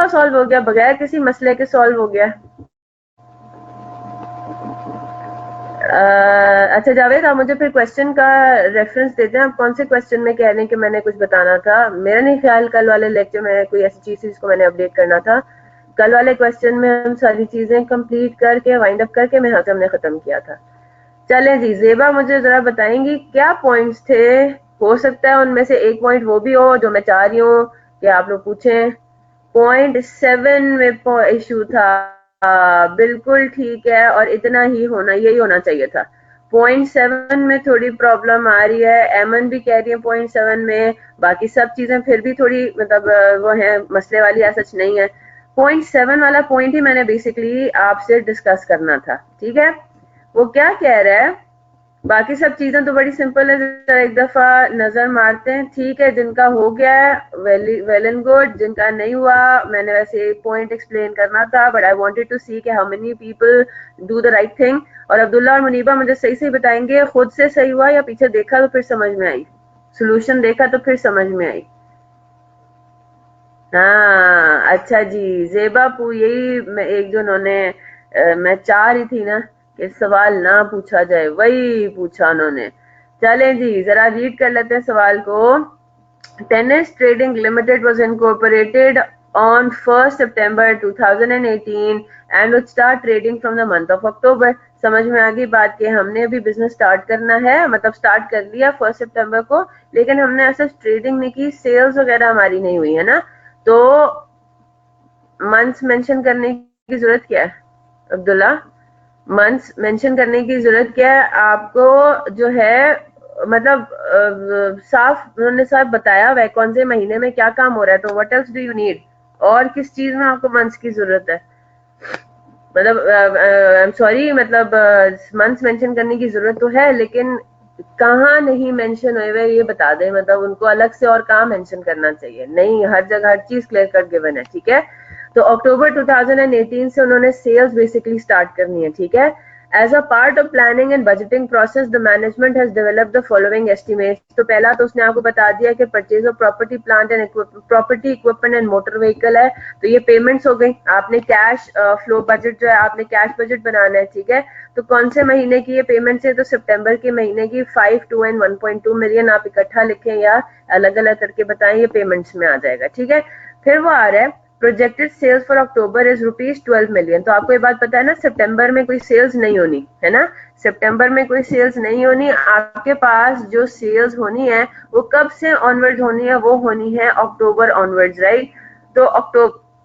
दफा सॉल्व हो गया, बगैर किसी मसले के सॉल्व हो गया। अच्छा जावेद, आप मुझे फिर क्वेश्चन का रेफरेंस देते हैं, आप कौन से क्वेश्चन में कह रहे हैं कि मैंने कुछ बताना था। मेरा नहीं ख्याल कल वाले लेक्चर में कोई ऐसी चीज थी जिसको मैंने अपडेट करना था। कल वाले क्वेश्चन में हम सारी चीजें कंप्लीट करके वाइंड अप करके मेरे हाथ हमने खत्म किया था। चलें जी, जेबा मुझे जरा बताएंगी क्या पॉइंट्स थे। हो सकता है उनमें से एक पॉइंट वो भी हो जो मैं चाह रही हूँ कि आप लोग पूछें। .7 में इशू था, बिल्कुल ठीक है, और इतना ही होना, यही होना चाहिए था। .7 में थोड़ी प्रॉब्लम आ रही है, एमन भी कह रही है .7 में, बाकी सब चीजें फिर भी थोड़ी मतलब वो है मसले वाली, ऐसा सच नहीं है। .7 वाला पॉइंट ही मैंने बेसिकली आपसे डिस्कस करना था, ठीक है। वो क्या कह रहा है, बाकी सब चीजें तो बड़ी सिंपल है, एक दफा नजर मारते हैं, ठीक है। जिनका हो गया वेल एंड गुड, जिनका नहीं हुआ, मैंने वैसे एक पॉइंट एक्सप्लेन करना था, बट आई वांटेड टू सी कि how many people do the right thing. और अब्दुल्ला और मुनीबा मुझे सही सही बताएंगे, खुद से सही हुआ या पीछे देखा तो फिर समझ में आई, सोल्यूशन देखा तो फिर समझ में आई। हाँ अच्छा जी, जेबा पू यही एक जो उन्होंने मैं चाह रही थी ना कि सवाल ना पूछा जाए, वही पूछा उन्होंने। चलें जी, जरा रीड कर लेते हैं सवाल को। Tennis trading limited was incorporated on 1st September 2018 and would start trading from the month of October। समझ में आ गई बात कि हमने अभी बिजनेस स्टार्ट करना है, मतलब स्टार्ट कर लिया 1 सितंबर को, लेकिन हमने ऐसा ट्रेडिंग नहीं की, सेल्स वगैरह हमारी नहीं हुई है ना। तो मंथ्स मेंशन करने की जरूरत क्या है अब्दुल्ला? मंथ्स मेंशन करने की जरूरत क्या है आपको, जो है मतलब साफ उन्होंने साफ बताया हुआ है कौन से महीने में क्या काम हो रहा है, तो what else do you need? और किस चीज में आपको मंथ्स की जरूरत है? मतलब आई एम सॉरी, मतलब मंथ्स मेंशन करने की जरूरत तो है, लेकिन कहाँ नहीं मेंशन हुए हुए ये बता दें, मतलब उनको अलग से और कहाँ मेंशन करना चाहिए, नहीं हर जगह हर चीज क्लियर कट गिवन है, ठीक है। तो अक्टूबर 2018 से उन्होंने सेल्स बेसिकली स्टार्ट करनी है, ठीक है। As a part of planning and budgeting process the management has developed the following estimates. तो पहला तो उसने आपको बता दिया कि purchase of property plant and property equipment and motor vehicle है, तो ये पेमेंट्स हो गई। आपने कैश फ्लो बजट जो है, आपने कैश बजट बनाना है, ठीक है। तो कौन से महीने की ये पेमेंट्स है, तो सितंबर के महीने की 5, 2 एंड 1.2 मिलियन आप इकट्ठा लिखें या अलग अलग करके बताएं, ये पेमेंट्स में आ जाएगा, ठीक है। फिर वो आ रहा है projected sales for October is ₹12 million. तो आपको ये बात पता है ना, सितंबर में कोई सेल्स नहीं होनी है ना, सितंबर में कोई सेल्स नहीं होनी। आपके पास जो सेल्स होनी है वो कब से ऑनवर्ड्स होनी है, वो होनी है अक्टूबर ऑनवर्ड्स, राइट। तो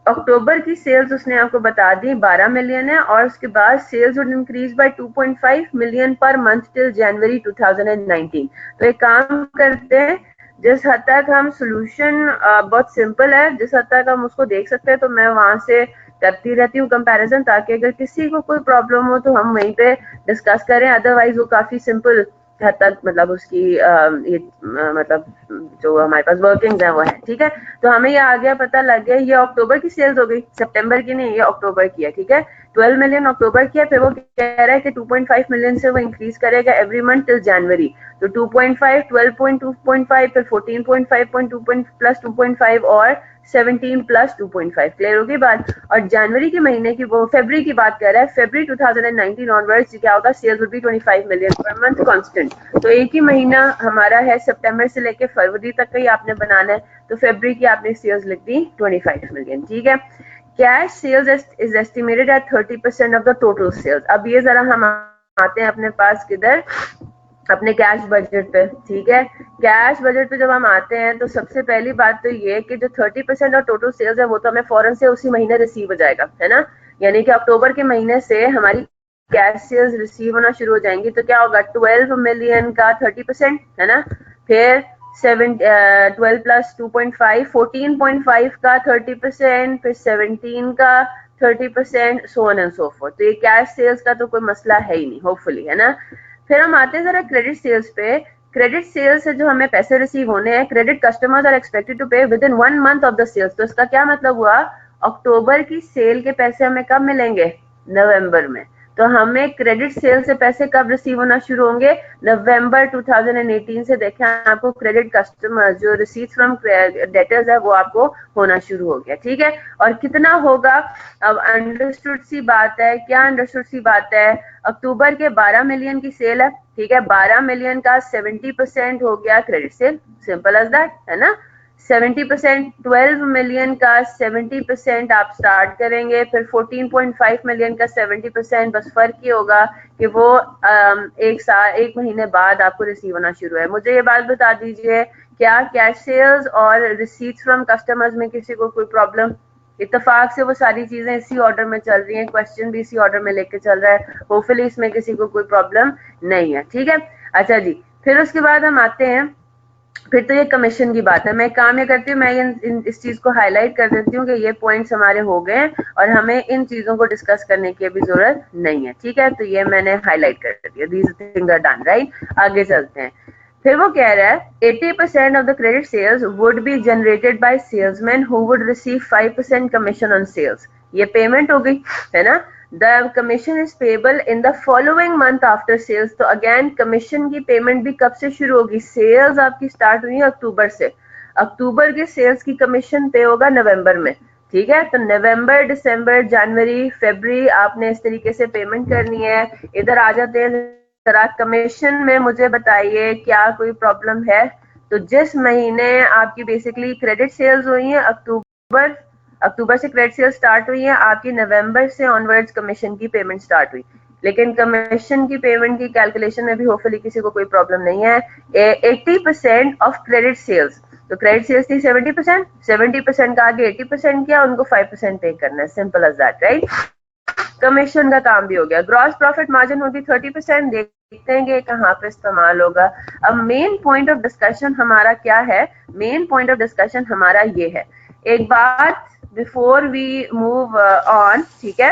अक्टूबर की सेल्स उसने आपको बता दी 12 मिलियन है, और उसके बाद sales would increase by 2.5 million per month till January 2019। तो एक काम करते हैं, जिस हद तक हम सोल्यूशन बहुत सिंपल है, जिस हद तक हम उसको देख सकते हैं, तो मैं वहां से करती रहती हूँ कंपैरिजन, ताकि अगर किसी को कोई प्रॉब्लम हो तो हम वहीं पे डिस्कस करें। अदरवाइज वो काफी सिंपल हद तक मतलब उसकी ये मतलब जो हमारे पास वर्किंग्स है वो है, ठीक है। तो हमें ये आ गया, पता लग गया, ये अक्टूबर की सेल्स हो गई, सितंबर की नहीं, ये अक्टूबर की है, ठीक है। 12 मिलियन अक्टूबर की है, फिर वो कह रहा है कि 2.5 मिलियन से वो इंक्रीज करेगा एवरी मंथ टिल जनवरी। तो 2.5, 12.2.5, फिर 14.5.2 प्लस 2.5 और 17 प्लस 2.5। क्लियर होगी बात? और जनवरी के महीने की, वो फरवरी की बात कर रहा है, फरवरी 2019 ऑनवर्ड्स क्या होगा, sales would be 25 million per month constant. तो एक ही महीना हमारा है सितंबर से लेके फरवरी तक का ही आपने बनाना है, तो फरवरी की आपने सेल्स लिख दी 25 मिलियन, ठीक है। Cash sales is estimated at 30% of the total sales. अब ये जरा हम आते हैं अपने पास किधर, अपने कैश बजट पे, ठीक है। कैश बजट पे जब हम आते हैं तो सबसे पहली बात तो ये कि जो 30% और टोटल सेल्स है वो तो हमें फौरन से उसी महीने रिसीव हो जाएगा, है ना। यानी कि अक्टूबर के महीने से हमारी कैश सेल्स रिसीव होना शुरू हो जाएंगी। तो क्या होगा, 12 मिलियन का 30%, है ना। फिर 12 प्लस 2.5, 14.5 का 30%, फिर 17 का 30%, so on and so fourth. तो ये कैश सेल्स का तो कोई मसला है ही नहीं, होपफुली, है ना। फिर हम आते हैं जरा क्रेडिट सेल्स पे। क्रेडिट सेल्स से जो हमें पैसे रिसीव होने हैं, credit customers are expected to pay within 1 month of the sales. तो इसका क्या मतलब हुआ, अक्टूबर की सेल के पैसे हमें कब मिलेंगे, नवंबर में। तो हमें क्रेडिट सेल से पैसे कब रिसीव होना शुरू होंगे? नवंबर 2018 से देखें आपको क्रेडिट कस्टमर जो रिसीट फ्रॉम डेटर्स है वो आपको होना शुरू हो गया, ठीक है। और कितना होगा? अब अंडरस्टूड सी बात है, क्या अंडरस्टूड सी बात है? अक्टूबर के 12 मिलियन की सेल है, ठीक है, 12 मिलियन का 70% हो गया credit sale, simple as that, है ना। 70%, 12 मिलियन का 70% आप स्टार्ट करेंगे, फिर 14.5 मिलियन का 70%, बस फर्क ये होगा कि वो एक महीने बाद आपको रिसीव होना शुरू है। मुझे ये बात बता दीजिए, क्या कैश सेल्स और रिसीट्स फ्रॉम कस्टमर्स में किसी को कोई प्रॉब्लम? इत्तेफाक से वो सारी चीजें इसी ऑर्डर में चल रही हैं, क्वेश्चन भी इसी ऑर्डर में लेके चल रहा है, होपफुली इसमें किसी को कोई प्रॉब्लम नहीं है, ठीक है। अच्छा जी, फिर उसके बाद हम आते हैं, फिर तो ये कमीशन की बात है। मैं काम ये करती हूँ, मैं इस चीज को हाईलाइट कर देती हूँ कि ये पॉइंट्स हमारे हो गए हैं और हमें इन चीजों को डिस्कस करने की अभी जरूरत नहीं है, ठीक है। तो ये मैंने हाईलाइट कर दिया, these things are done, right. आगे चलते हैं, फिर वो कह रहा है 80% of the credit sales would be generated by salesman who would receive 5% commission on sales. ये पेमेंट हो गई, है ना। The commission is payable in the following month after sales. तो अगेन कमीशन की पेमेंट भी कब से शुरू होगी? सेल्स आपकी स्टार्ट हुई है अक्टूबर से, अक्टूबर के सेल्स की कमीशन पे होगा नवंबर में, ठीक है। तो नवंबर, दिसंबर, जनवरी, फरवरी आपने इस तरीके से पेमेंट करनी है। इधर आ जाते हैं जरा कमीशन में, मुझे बताइए क्या कोई प्रॉब्लम है? तो जिस महीने आपकी बेसिकली क्रेडिट सेल्स हुई है अक्टूबर से क्रेडिट सेल स्टार्ट हुई है आपकी, नवंबर से ऑनवर्ड्स कमीशन की पेमेंट स्टार्ट हुई। लेकिन कमीशन की पेमेंट की कैलकुलेशन में भी होपफुली किसी को कोई प्रॉब्लम नहीं है। 80% ऑफ क्रेडिट सेल्स, तो क्रेडिट सेल्स थी 70%, 70% का आगे 80% किया, उनको 5% पे करना है, simple as that, right. Commission का काम भी हो गया। ग्रॉस प्रॉफिट मार्जिन होगी 30%, देखते हैं कि कहाँ पे इस्तेमाल होगा। अब मेन पॉइंट ऑफ डिस्कशन हमारा क्या है? मेन पॉइंट ऑफ डिस्कशन हमारा ये है, एक बात बिफोर वी मूव ऑन, ठीक है।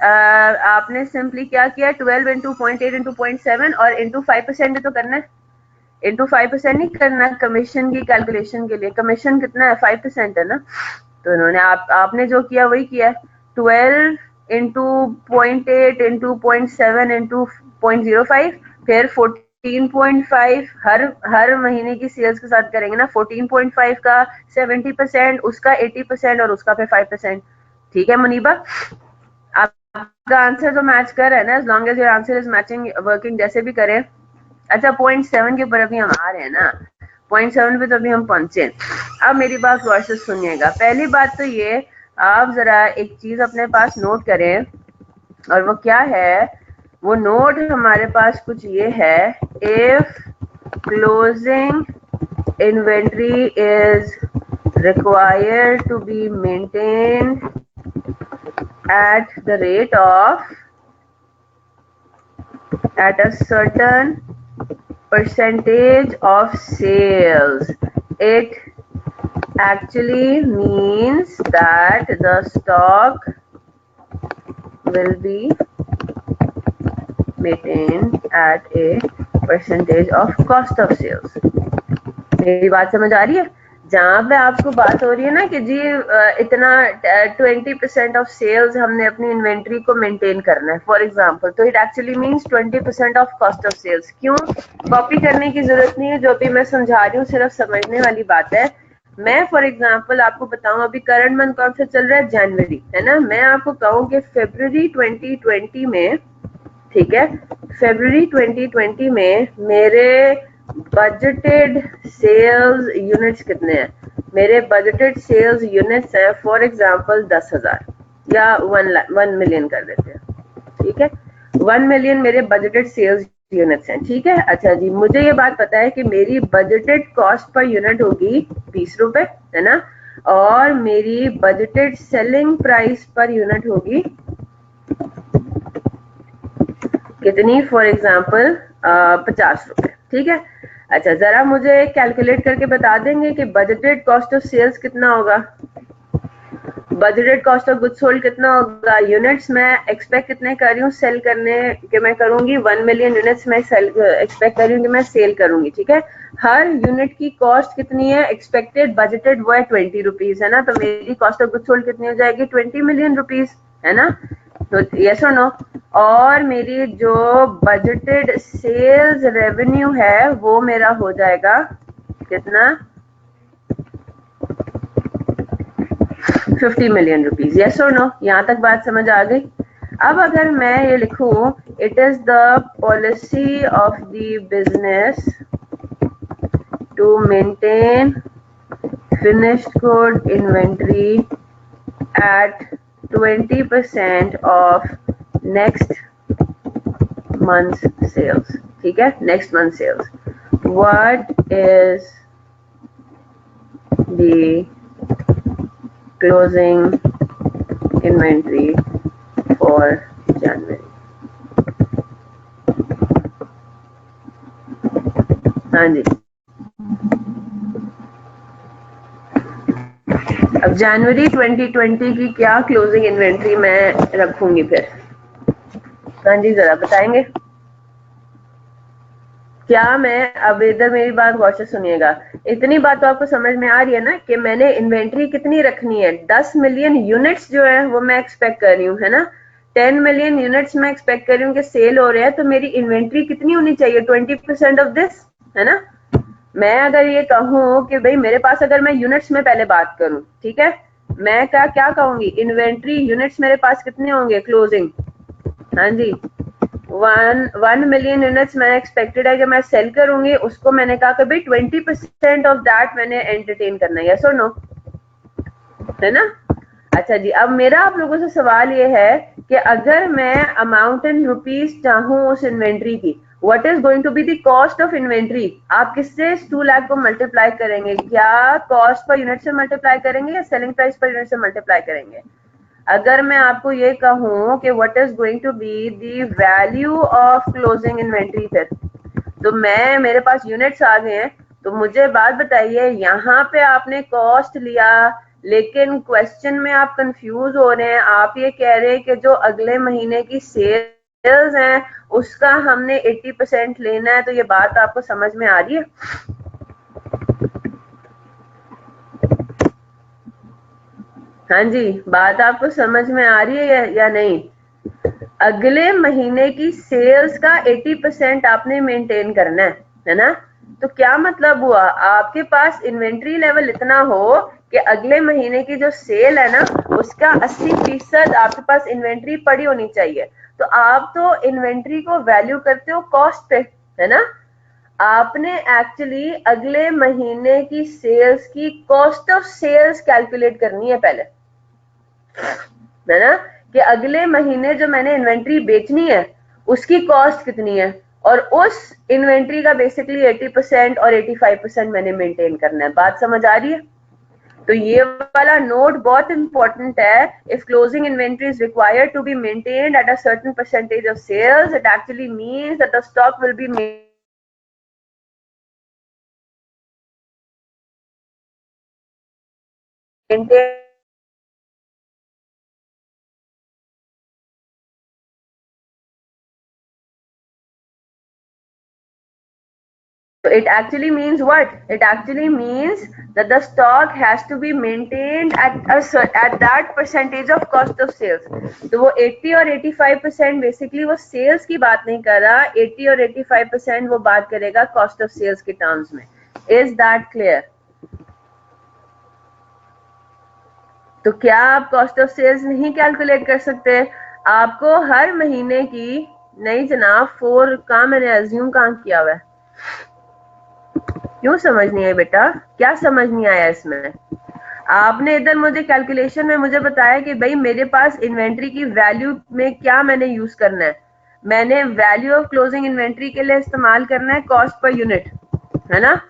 आपने सिंपली क्या किया, 12 इंटू 0.8 इंटू 0.7 और इंटू 5% तो करना है, इंटू 5% नहीं करना कमीशन की कैलकुलेशन के लिए। कमीशन कितना है? 5% है ना। तो इन्होंने आपने जो किया वही किया, 12 इंटू 0.8 इंटू 0.7 इंटू 0.05, फिर 14.5 हर महीने की सेल्स के साथ करेंगे ना। 14.5 का 70%, उसका 80% और उसका फिर 5%, ठीक है मुनीबा। आपका आंसर तो मैच कर रहा है ना, as long as your answer is matching working, जैसे भी करें। अच्छा 0.7 के ऊपर अभी हम आ रहे हैं ना, 0.7 पे तो अभी हम पहुंचे। अब मेरी बात गौर से सुनिएगा। पहली बात तो ये, आप जरा एक चीज अपने पास नोट करें, और वो क्या है? वो नोट हमारे पास कुछ ये है, if closing inventory is required to be maintained at the rate of at a certain percentage of sales, it actually means that the stock will be maintained at a percentage of cost of sales. मेरी बात समझ आ रही है? जहां पे आपको बात हो रही है ना कि जी इतना 20% ऑफ सेल्स हमने अपनी इन्वेंट्री को मेंटेन करना है फॉर एग्जांपल, तो it actually means 20% of cost of sales. क्यों? कॉपी करने की जरूरत नहीं है, जो भी मैं समझा रही हूँ सिर्फ समझने वाली बात है। मैं फॉर एग्जांपल आपको बताऊं, अभी करंट मंथ कौन सा चल रहा है? जनवरी, है ना। मैं आपको कहूँ कि फरवरी 2020 में, ठीक है, फरवरी 2020 में मेरे बजटेड सेल्स यूनिट्स कितने हैं? मेरे बजटेड सेल्स यूनिट्स हैं फॉर एग्जांपल 10,000 या 1 मिलियन कर देते हैं, ठीक है। 1 मिलियन मेरे बजटेड सेल्स यूनिट्स हैं, ठीक है। अच्छा जी, मुझे ये बात पता है कि मेरी बजटेड कॉस्ट पर यूनिट होगी 20 रुपए, है ना, और मेरी budgeted selling price per unit होगी कितनी? फॉर एग्जाम्पल 50 रुपए, ठीक है। अच्छा जरा मुझे कैलकुलेट करके बता देंगे कि बजटेड कॉस्ट ऑफ सेल्स कितना होगा, budgeted cost of goods sold कितना होगा? यूनिट्स मैं एक्सपेक्ट कितने कर रही हूँ सेल करने के? मैं करूंगी 1 मिलियन यूनिट्स मैं एक्सपेक्ट कर रही हूँ कि मैं सेल करूंगी, ठीक है। हर यूनिट की कॉस्ट कितनी है? एक्सपेक्टेड बजटेड वो है 20 रुपीज, है ना। तो मेरी कॉस्ट ऑफ गुड्स सोल्ड कितनी हो जाएगी? 20 मिलियन रुपीज, है ना। तो यस और नो। और मेरी जो बजटेड सेल्स रेवेन्यू है वो मेरा हो जाएगा कितना, 50 मिलियन रुपीज। यस और नो, यहाँ तक बात समझ आ गई। अब अगर मैं ये लिखूं, it is the policy of the business to maintain finished good inventory at 20% of next month's sales, ठीक है, next month's sales. What is the closing inventory for January? हाँ जी, अब जनवरी 2020 की क्या क्लोजिंग इन्वेंट्री मैं रखूंगी फिर? हाँ जी, जरा बताएंगे क्या मैं, अब इधर मेरी बात गौर से सुनिएगा, इतनी बात तो आपको समझ में आ रही है ना कि मैंने इन्वेंट्री कितनी रखनी है? 10 मिलियन यूनिट्स जो है वो मैं एक्सपेक्ट कर रही हूँ, है ना। 10 मिलियन यूनिट्स मैं एक्सपेक्ट कर रही हूँ कि सेल हो रहे हैं, तो मेरी इन्वेंट्री कितनी होनी चाहिए? 20% ऑफ दिस, है ना। मैं अगर ये कहूँ कि भाई मेरे पास, अगर मैं यूनिट्स में पहले बात करूँ, ठीक है, मैं क्या कहूंगी, इन्वेंट्री यूनिट्स मेरे पास कितने होंगे क्लोजिंग? हाँ जी, 1 मिलियन यूनिट्स मैंने एक्सपेक्टेड है कि मैं सेल करूंगी, उसको मैंने कहा कि भाई 20% ऑफ दैट मैंने एंटरटेन करना है, यस और नो, है ना। अच्छा जी, अब मेरा आप लोगों से सवाल ये है कि अगर मैं अमाउंट इन रुपीज चाहूँ उस इन्वेंट्री की, what is going to be the cost of inventory? आप किससे 2 लाख को मल्टीप्लाई करेंगे? क्या कॉस्ट पर यूनिट से मल्टीप्लाई करेंगे या सेलिंग प्राइस पर यूनिट से मल्टीप्लाई करेंगे? अगर मैं आपको ये कहूं कि what is going to be the value of closing inventory, फिर तो मैं, मेरे पास यूनिट्स आ गए हैं, तो मुझे बात बताइए, यहाँ पे आपने कॉस्ट लिया, लेकिन क्वेश्चन में आप कंफ्यूज हो रहे हैं। आप ये कह रहे हैं कि जो अगले महीने की सेल्स हैं उसका हमने 80% लेना है, तो ये बात आपको समझ में आ रही है? हाँ जी, बात आपको समझ में आ रही है या नहीं? अगले महीने की सेल्स का 80% आपने मेंटेन करना है ना। तो क्या मतलब हुआ, आपके पास इन्वेंट्री लेवल इतना हो कि अगले महीने की जो सेल है ना उसका 80% आपके पास इन्वेंट्री पड़ी होनी चाहिए। तो आप तो इन्वेंट्री को वैल्यू करते हो कॉस्ट पे, है ना। आपने एक्चुअली अगले महीने की सेल्स की कॉस्ट ऑफ सेल्स कैलकुलेट करनी है पहले, है ना, कि अगले महीने जो मैंने इन्वेंट्री बेचनी है उसकी कॉस्ट कितनी है, और उस इन्वेंट्री का बेसिकली 80% और 85% मैंने मेंटेन करना है। बात समझ आ रही है? तो ये वाला नोट बहुत इंपॉर्टेंट है। If closing inventory is required to be maintained at a certain percentage of sales, it actually means that the stock will be maintained. So it actually means what? It actually means that the stock has to be maintained at that percentage of cost of sales. तो वो 80 और 85% basically वो sales की बात नहीं कर रहा, 80 और 85% वो बात करेगा कॉस्ट ऑफ सेल्स के टर्म्स में। Is that clear? तो क्या आप कॉस्ट ऑफ सेल्स नहीं कैलकुलेट कर सकते? आपको हर महीने की, नहीं जनाब, 4 का मैंने अज्यूम कहाँ किया हुआ है? क्यों समझ नहीं आई बेटा? क्या समझ नहीं आया इसमें? आपने इधर मुझे कैलकुलेशन में मुझे बताया कि भाई मेरे पास इन्वेंट्री की वैल्यू में क्या मैंने यूज करना है, मैंने वैल्यू ऑफ क्लोजिंग इन्वेंट्री के लिए इस्तेमाल करना है कॉस्ट पर यूनिट, है ना।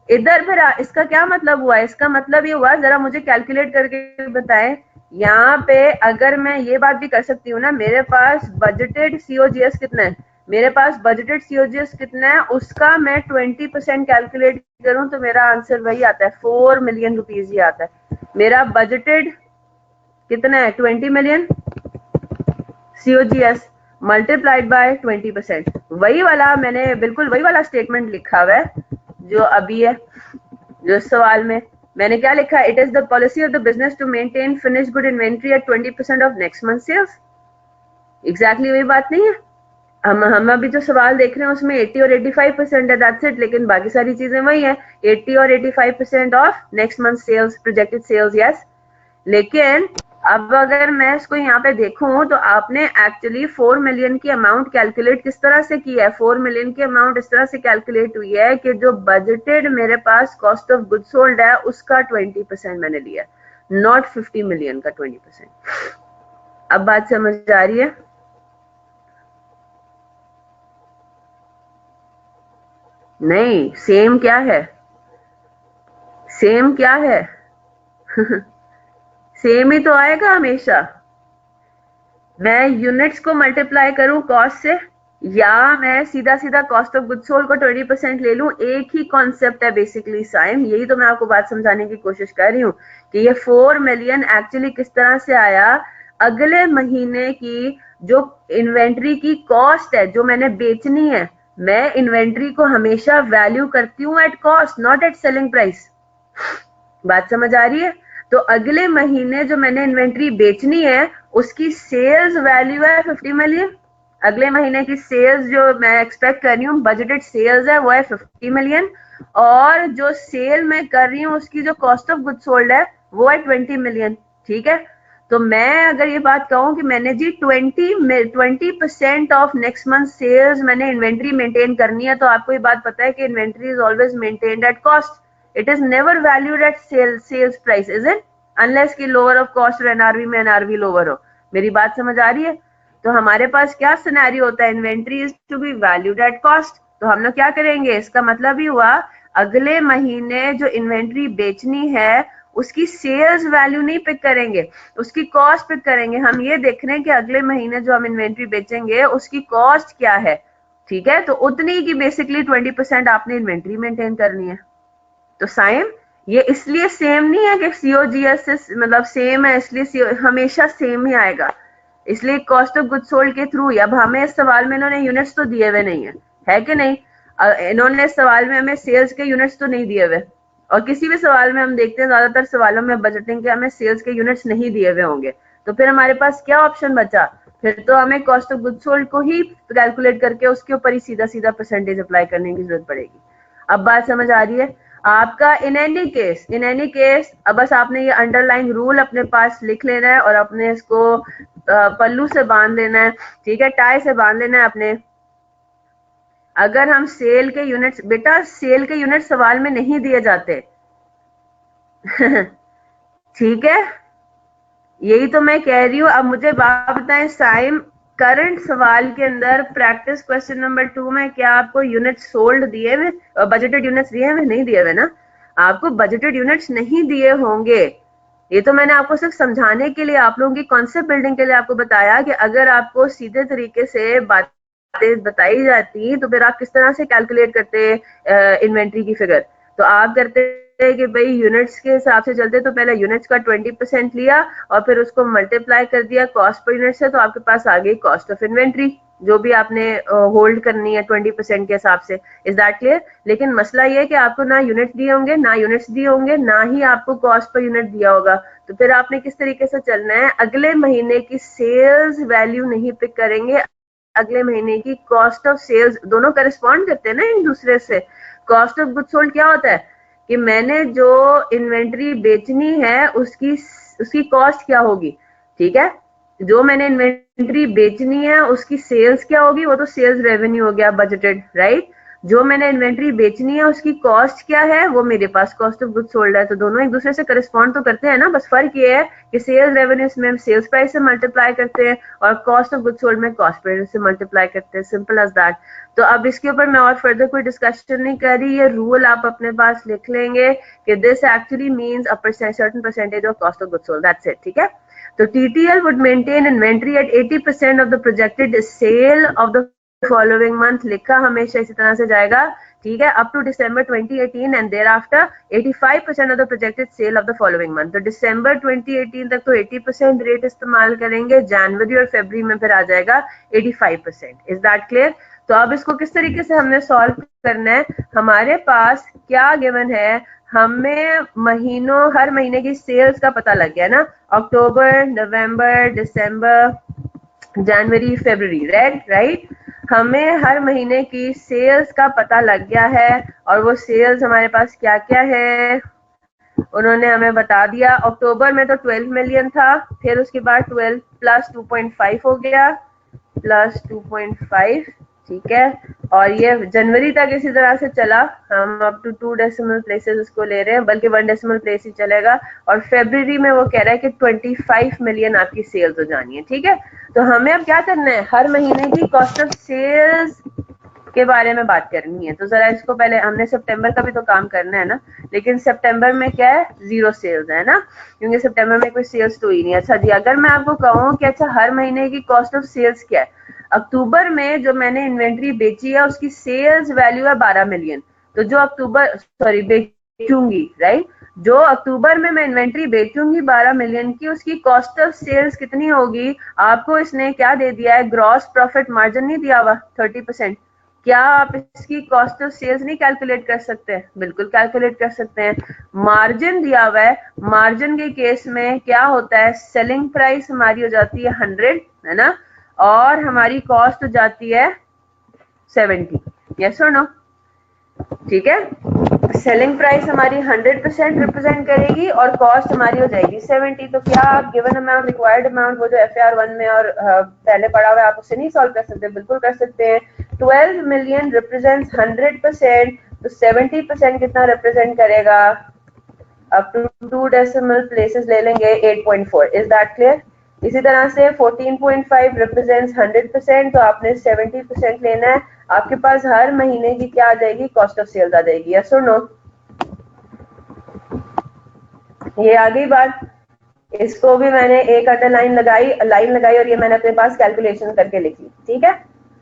इधर फिर इसका क्या मतलब हुआ? इसका मतलब ये हुआ, जरा मुझे कैलकुलेट करके बताएं। यहाँ पे अगर मैं ये बात भी कर सकती हूँ ना, मेरे पास बजटेड सीओजीएस कितना है, मेरे पास बजटेड सीओजीएस कितना है उसका मैं 20% कैलकुलेट करूं तो मेरा आंसर वही आता है, 4 मिलियन रुपीज ही आता है। मेरा बजटेड कितना है? 20 मिलियन सीओजीएस मल्टीप्लाइड बाय 20%। वही वाला मैंने, बिल्कुल वही वाला स्टेटमेंट लिखा हुआ है जो अभी है, जो सवाल में मैंने क्या लिखा है, it is the policy of the business to maintain finish good inventory at 20% of next month sales. Exactly वही बात नहीं है? हम अभी जो सवाल देख रहे हैं उसमें 80 और 85% है, दैट्स इट, लेकिन बाकी सारी चीजें वही है, 80 और 85% of next month sales, projected sales, yes. लेकिन अब अगर मैं इसको यहाँ पे देखूं तो आपने एक्चुअली 4 मिलियन की अमाउंट कैलकुलेट किस तरह से की है? 4 मिलियन की अमाउंट इस तरह से कैलकुलेट हुई है कि जो बजटेड मेरे पास कॉस्ट ऑफ गुड सोल्ड है उसका 20% मैंने लिया, नॉट 50 मिलियन का 20%। अब बात समझ आ रही है? नहीं, सेम क्या है? सेम क्या है? सेम ही तो आएगा हमेशा। मैं यूनिट्स को मल्टीप्लाई करूं कॉस्ट से, या मैं सीधा सीधा कॉस्ट ऑफ गुड्स सोल्ड को 20% ले लूं, एक ही कॉन्सेप्ट है बेसिकली साइम। यही तो मैं आपको बात समझाने की कोशिश कर रही हूँ कि ये 4 मिलियन एक्चुअली किस तरह से आया। अगले महीने की जो इन्वेंट्री की कॉस्ट है जो मैंने बेचनी है, मैं इन्वेंट्री को हमेशा वैल्यू करती हूँ at cost, not at selling price. बात समझ आ रही है? तो अगले महीने जो मैंने इन्वेंट्री बेचनी है उसकी सेल्स वैल्यू है 50 मिलियन। अगले महीने की सेल्स जो मैं एक्सपेक्ट कर रही हूँ, बजटेड सेल्स है, वो है 50 मिलियन। और जो सेल मैं कर रही हूँ उसकी जो कॉस्ट ऑफ गुड सोल्ड है वो है 20 मिलियन। ठीक है? तो मैं अगर ये बात कहूँ कि मैंने जी 20% ऑफ नेक्स्ट मंथ सेल्स मैंने इन्वेंट्री मेंटेन करनी है, तो आपको ये बात पता है कि inventory is always maintained at cost, it is never valued at sales price, is it? Unless कि lower of cost और NRV में NRV lower हो। मेरी बात समझ आ रही है? तो हमारे पास क्या सिनेरियो होता है? Inventory is to be valued at cost. तो हम लोग क्या करेंगे? इसका मतलब ही हुआ अगले महीने जो इन्वेंट्री बेचनी है उसकी सेल्स वैल्यू नहीं पिक करेंगे, उसकी कॉस्ट पिक करेंगे। हम ये देख रहे हैं कि अगले महीने जो हम इन्वेंट्री बेचेंगे उसकी कॉस्ट क्या है। ठीक है? तो उतनी की बेसिकली 20% आपने इन्वेंट्री मेंटेन करनी है। तो साइम ये इसलिए सेम नहीं है कि सीओजीएस से मतलब सेम है इसलिए हमेशा सेम ही आएगा, इसलिए कॉस्ट ऑफ गुड सोल्ड के थ्रू। अब हमें इस सवाल में इन्होंने यूनिट्स तो दिए हुए नहीं है कि नहीं? इन्होंने इस सवाल में हमें सेल्स के यूनिट्स तो नहीं दिए हुए, और किसी भी सवाल में हम देखते हैं ज्यादातर सवालों में बजटिंग के हमें सेल्स के यूनिट्स नहीं दिए हुए होंगे। तो फिर हमारे पास क्या ऑप्शन बचा? फिर तो हमें कॉस्ट ऑफ गुड सोल्ड को ही कैलकुलेट करके उसके ऊपर ही सीधा सीधा परसेंटेज अप्लाई करने की जरूरत पड़ेगी। अब बात समझ आ रही है? आपका इन एनी केस अब बस आपने ये अंडरलाइन रूल अपने पास लिख लेना है और अपने इसको पल्लू से बांध लेना है। ठीक है? टाई से बांध लेना है अपने। अगर हम सेल के यूनिट्स, बेटा सेल के यूनिट सवाल में नहीं दिए जाते। ठीक है? यही तो मैं कह रही हूँ। अब मुझे बात बताएं साइम, करंट सवाल के अंदर प्रैक्टिस क्वेश्चन नंबर 2 में क्या आपको यूनिट सोल्ड दिए हुए, बजटेड यूनिट्स दिए हुए? नहीं दिए हुए ना? आपको बजटेड यूनिट्स नहीं दिए होंगे। ये तो मैंने आपको सिर्फ समझाने के लिए, आप लोगों की कॉन्सेप्ट बिल्डिंग के लिए आपको बताया कि अगर आपको सीधे तरीके से बातें बताई जाती तो फिर आप किस तरह से कैलकुलेट करते इन्वेंट्री की फिगर। तो आप करते कि भाई यूनिट्स के हिसाब से चलते, तो पहले यूनिट्स का 20% लिया और फिर उसको मल्टीप्लाई कर दिया कॉस्ट पर यूनिट से, तो आपके पास आ गई कॉस्ट ऑफ इन्वेंट्री जो भी आपने होल्ड करनी है 20% के हिसाब से। Is that clear? लेकिन मसला ये है कि आपको ना यूनिट दिए होंगे, ना यूनिट्स दिए होंगे, ना ही आपको कॉस्ट पर यूनिट दिया होगा। तो फिर आपने किस तरीके से चलना है? अगले महीने की सेल्स वैल्यू नहीं पिक करेंगे, अगले महीने की कॉस्ट ऑफ सेल्स। दोनों करस्पॉन्ड करते हैं ना एक दूसरे से। कॉस्ट ऑफ गुड सोल्ड क्या होता है कि मैंने जो इन्वेंट्री बेचनी है उसकी उसकी कॉस्ट क्या होगी। ठीक है? जो मैंने इन्वेंट्री बेचनी है उसकी सेल्स क्या होगी, वो तो सेल्स रेवेन्यू हो गया बजटेड, राइट? जो मैंने इन्वेंट्री बेचनी है उसकी कॉस्ट क्या है, वो मेरे पास कॉस्ट ऑफ गुड सोल्ड है। तो दोनों एक दूसरे से करस्पॉन्ड तो करते हैं ना, बस फर्क ये है कि सेल्स रेवेन्यू में हम सेल्स प्राइस से मल्टीप्लाई करते हैं और कॉस्ट ऑफ गुड सोल्ड में कॉस्ट प्राइस से मल्टीप्लाई करते हैं, सिंपल एज दैट। तो अब इसके ऊपर मैं और फर्दर कोई डिस्कशन नहीं कर रही, ये रूल आप अपने पास लिख लेंगे कि this actually means a certain percentage of cost of good sold, that's it. ठीक है? तो TTL would maintain inventory at 80% of the projected sale of the following month, लिखा हमेशा इसी तरह से जाएगा। ठीक है? up to December 2018 and thereafter 85% of the projected sale of the following month। तो December 2018 तक तो 80% रेट इस्तेमाल करेंगे, जनवरी और फरवरी में फिर आ जाएगा 85%। Is that clear? तो अब इसको किस तरीके से हमने सॉल्व करना है? हमारे पास क्या गिवन है, हमें महीनों, हर महीने की सेल्स का पता लग गया ना, अक्टूबर, नवंबर, दिसंबर, जनवरी फरवरी, राइट। हमें हर महीने की सेल्स का पता लग गया है और वो सेल्स हमारे पास क्या क्या है उन्होंने हमें बता दिया। अक्टूबर में तो 12 मिलियन था, फिर उसके बाद 12 प्लस 2.5 हो गया, प्लस 2.5, ठीक है। और ये जनवरी तक इसी तरह से चला, हम अप टू 2 डेसिमल प्लेसेस इसको ले रहे हैं, बल्कि 1 डेसिमल प्लेस ही चलेगा। और फरवरी में वो कह रहा है कि 25 मिलियन आपकी सेल्स हो जानी है, ठीक है। तो हमें अब क्या करना है, हर महीने की कॉस्ट ऑफ सेल्स के बारे में बात करनी है। तो जरा इसको पहले, हमने सितंबर का भी तो काम करना है ना, लेकिन सितंबर में क्या है, जीरो सेल्स है ना, क्योंकि सितंबर में कोई सेल्स तो ही नहीं। अच्छा जी, अगर मैं आपको कहूँ कि अच्छा हर महीने की कॉस्ट ऑफ सेल्स क्या है, अक्टूबर में जो मैंने इन्वेंट्री बेची है उसकी सेल्स वैल्यू है 12 मिलियन। तो जो अक्टूबर, सॉरी, बेचूंगी, राइट, जो अक्टूबर में मैं इन्वेंट्री बेचूंगी 12 मिलियन की, उसकी कॉस्ट ऑफ सेल्स कितनी होगी। आपको इसने क्या दे दिया है, ग्रॉस प्रॉफिट मार्जिन नहीं दिया हुआ 30%। क्या आप इसकी कॉस्ट ऑफ सेल्स नहीं कैलकुलेट कर सकते हैं? बिल्कुल कैलकुलेट कर सकते हैं। मार्जिन दिया हुआ है, मार्जिन के केस में क्या होता है, सेलिंग प्राइस हमारी हो जाती है 100, है ना, और हमारी कॉस्ट हो जाती है 70। यस और नो? ठीक है, सेलिंग प्राइस हमारी 100% रिप्रेजेंट करेगी और कॉस्ट हमारी हो जाएगी 70। तो क्या आप गिवन अमाउंट, रिक्वायर्ड अमाउंट, वो जो FAR 1 में और पहले पढ़ा हुआ है, आप उससे नहीं सॉल्व कर सकते? बिल्कुल कर सकते हैं। 12 मिलियन रिप्रेजेंट्स 100%, तो 70% कितना रिप्रेजेंट करेगा, अप टू 2 डेसिमल प्लेसेस ले लेंगे 8.4। Is that clear? इसी तरह से 14.5 रिप्रेजेंट्स 100%, तो आपने 70% लेना है। आपके पास हर महीने की क्या आ जाएगी, कॉस्ट ऑफ सेल्स आ जाएगी। यस और नो? ये आ गई बात। इसको भी मैंने एक अंडरलाइन लगाई, लाइन लगाई, और ये मैंने अपने पास कैलकुलेशन करके लिखी, ठीक है।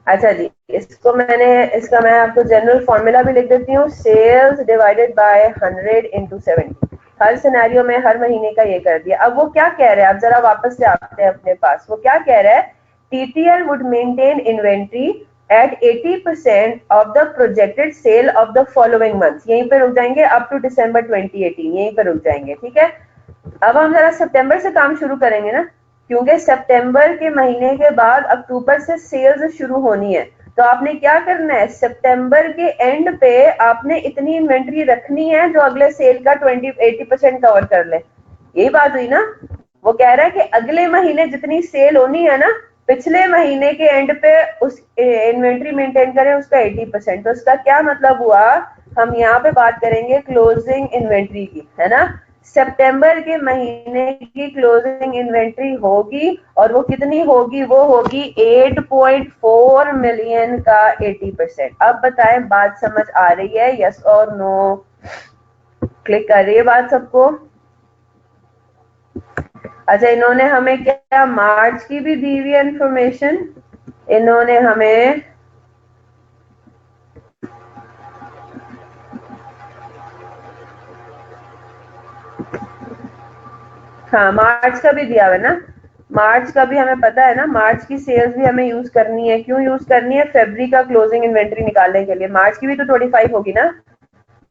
अच्छा जी, इसको मैंने, इसका मैं आपको जनरल फॉर्मूला भी लिख देती हूँ, सेल्स डिवाइडेड बाय 100 इंटू 70। हर सिनेरियो में हर महीने का ये कर दिया। अब वो क्या कह रहे हैं, अब जरा वापस से आते हैं अपने पास। वो क्या कह रहा है, TTL would maintain inventory at 80% of the projected sale of the following months। यहीं पे रुक जाएंगे, अप टू दिसंबर 2018, यहीं पे रुक जाएंगे, ठीक है। अब हम जरा सितंबर से काम शुरू करेंगे ना, क्योंकि सितंबर के महीने के बाद अक्टूबर से सेल्स शुरू होनी है। तो आपने क्या करना है, सितंबर के एंड पे आपने इतनी इन्वेंट्री रखनी है जो अगले सेल का 80% कवर कर ले। यही बात हुई ना। वो कह रहा है कि अगले महीने जितनी सेल होनी है ना, पिछले महीने के एंड पे उस इन्वेंट्री मेंटेन करें उसका 80%। तो उसका क्या मतलब हुआ, हम यहाँ पे बात करेंगे क्लोजिंग इन्वेंट्री की, है ना। सितंबर के महीने की क्लोजिंग इन्वेंट्री होगी, और वो कितनी होगी, वो होगी 8.4 मिलियन का 80%। अब बताएं, बात समझ आ रही है, यस और नो? क्लिक कर रही है बात सबको? अच्छा, इन्होंने हमें क्या मार्च की भी दी हुई है इंफॉर्मेशन। इन्होंने हमें हाँ, मार्च का भी दिया हुआ है ना। मार्च का भी हमें पता है ना, मार्च की सेल्स भी हमें यूज करनी है। क्यों यूज करनी है, फरवरी का क्लोजिंग इन्वेंट्री निकालने के लिए। मार्च की भी तो 25 होगी ना।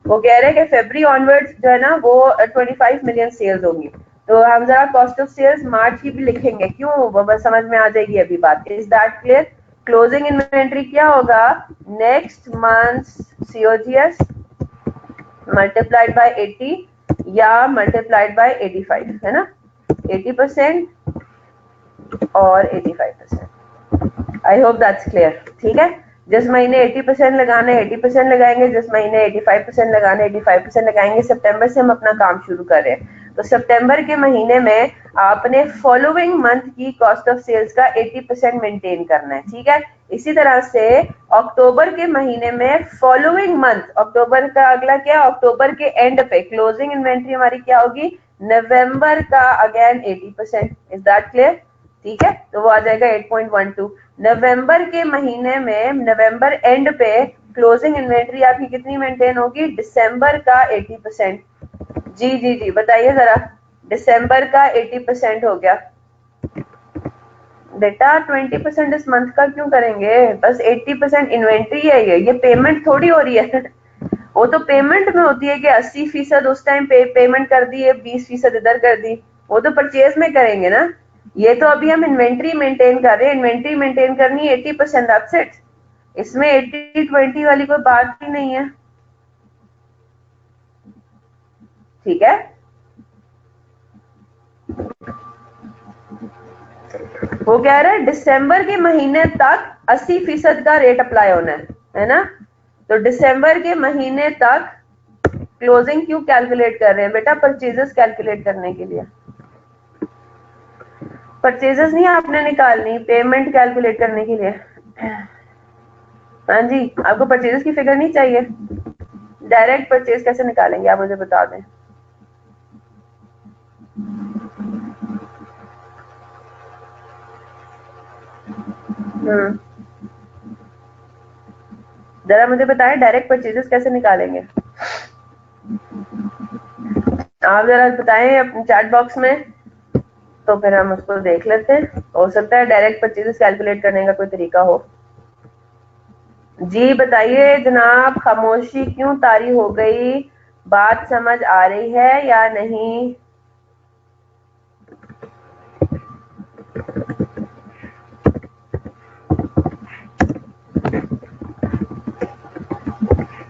वो कह रहे हैं कि फरवरी ऑनवर्ड्स जो है ना, वो 25 मिलियन सेल्स होंगी। तो हम जरा कॉस्ट ऑफ सेल्स मार्च की भी लिखेंगे, क्यों, वो बस समझ में आ जाएगी अभी बात। Is that clear? Closing inventory क्या होगा, next month COGS multiplied by 80 या मल्टीप्लाइड बाय 85, है ना। 80% और 85%। आई होप दैट्स क्लियर, ठीक है। जिस महीने 80% लगाना है 80% लगाएंगे, जिस महीने 85% लगाना है 85% लगाएंगे। सितंबर से हम अपना काम शुरू कर रहे हैं, तो सितंबर के महीने में आपने फॉलोइंग मंथ की कॉस्ट ऑफ सेल्स का 80% मेंटेन करना है, ठीक है। इसी तरह से अक्टूबर के महीने में फॉलोइंग मंथ, अक्टूबर का अगला क्या, अक्टूबर के एंड पे क्लोजिंग इन्वेंट्री हमारी क्या होगी, नवंबर का अगेन 80%। Is that clear? ठीक है, तो वो आ जाएगा 8.12। नवंबर के महीने में, नवंबर एंड पे क्लोजिंग इन्वेंट्री आपकी कितनी मेंटेन होगी, दिसंबर का 80%। जी जी जी, बताइए जरा, दिसंबर का 80% हो गया। बेटा 20% इस मंथ का क्यों करेंगे, बस 80% इन्वेंट्री है। ये पेमेंट थोड़ी हो रही है। वो तो पेमेंट में होती है कि 80% उस टाइम पेमेंट कर दी है, 20% इधर कर दी। वो तो परचेज में करेंगे ना। ये तो अभी हम इन्वेंट्री मेंटेन कर रहे हैं, इन्वेंट्री मेंटेन करनी है 80%, दैट्स इट। इसमें 80-20 वाली कोई बात ही नहीं है, ठीक है। वो कह रहा है दिसंबर के महीने तक 80% का रेट अप्लाई होना है ना। तो दिसंबर के महीने तक क्लोजिंग क्यों कैलकुलेट कर रहे हैं बेटा? परचेजेस कैलकुलेट करने के लिए। परचेजेस नहीं आपने निकालनी, पेमेंट कैलकुलेट करने के लिए। हाँ जी, आपको परचेजेस की फिगर नहीं चाहिए? डायरेक्ट परचेज कैसे निकालेंगे आप मुझे बता दें। जरा मुझे बताएं डायरेक्ट परचेजेस कैसे निकालेंगे। आप जरा बताएं अपने चैट बॉक्स में, तो फिर हम उसको देख लेते हैं। हो सकता है डायरेक्ट परचेजेस कैलकुलेट करने का कोई तरीका हो। जी बताइए जनाब, खामोशी क्यों तारी हो गई? बात समझ आ रही है या नहीं?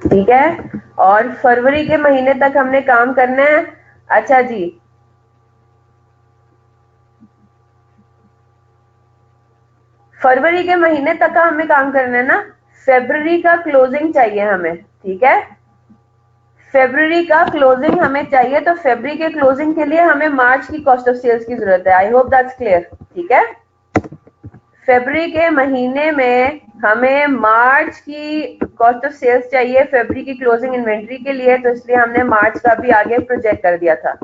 ठीक है, और फरवरी के महीने तक हमने काम करना है। अच्छा जी, फरवरी के महीने तक का हमें काम करना है ना। फेब्रुवरी का क्लोजिंग चाहिए हमें, ठीक है। फेब्रुवरी का क्लोजिंग हमें चाहिए, तो फेब्रुवरी के क्लोजिंग के लिए हमें मार्च की कॉस्ट ऑफ सेल्स की जरूरत है। आई होप दैट्स क्लियर, ठीक है। फेब्रुवरी के महीने में हमें मार्च की कॉस्ट ऑफ सेल्स चाहिए फेब्रुवरी की क्लोजिंग इन्वेंट्री के लिए, तो इसलिए हमने मार्च का भी आगे प्रोजेक्ट कर दिया था।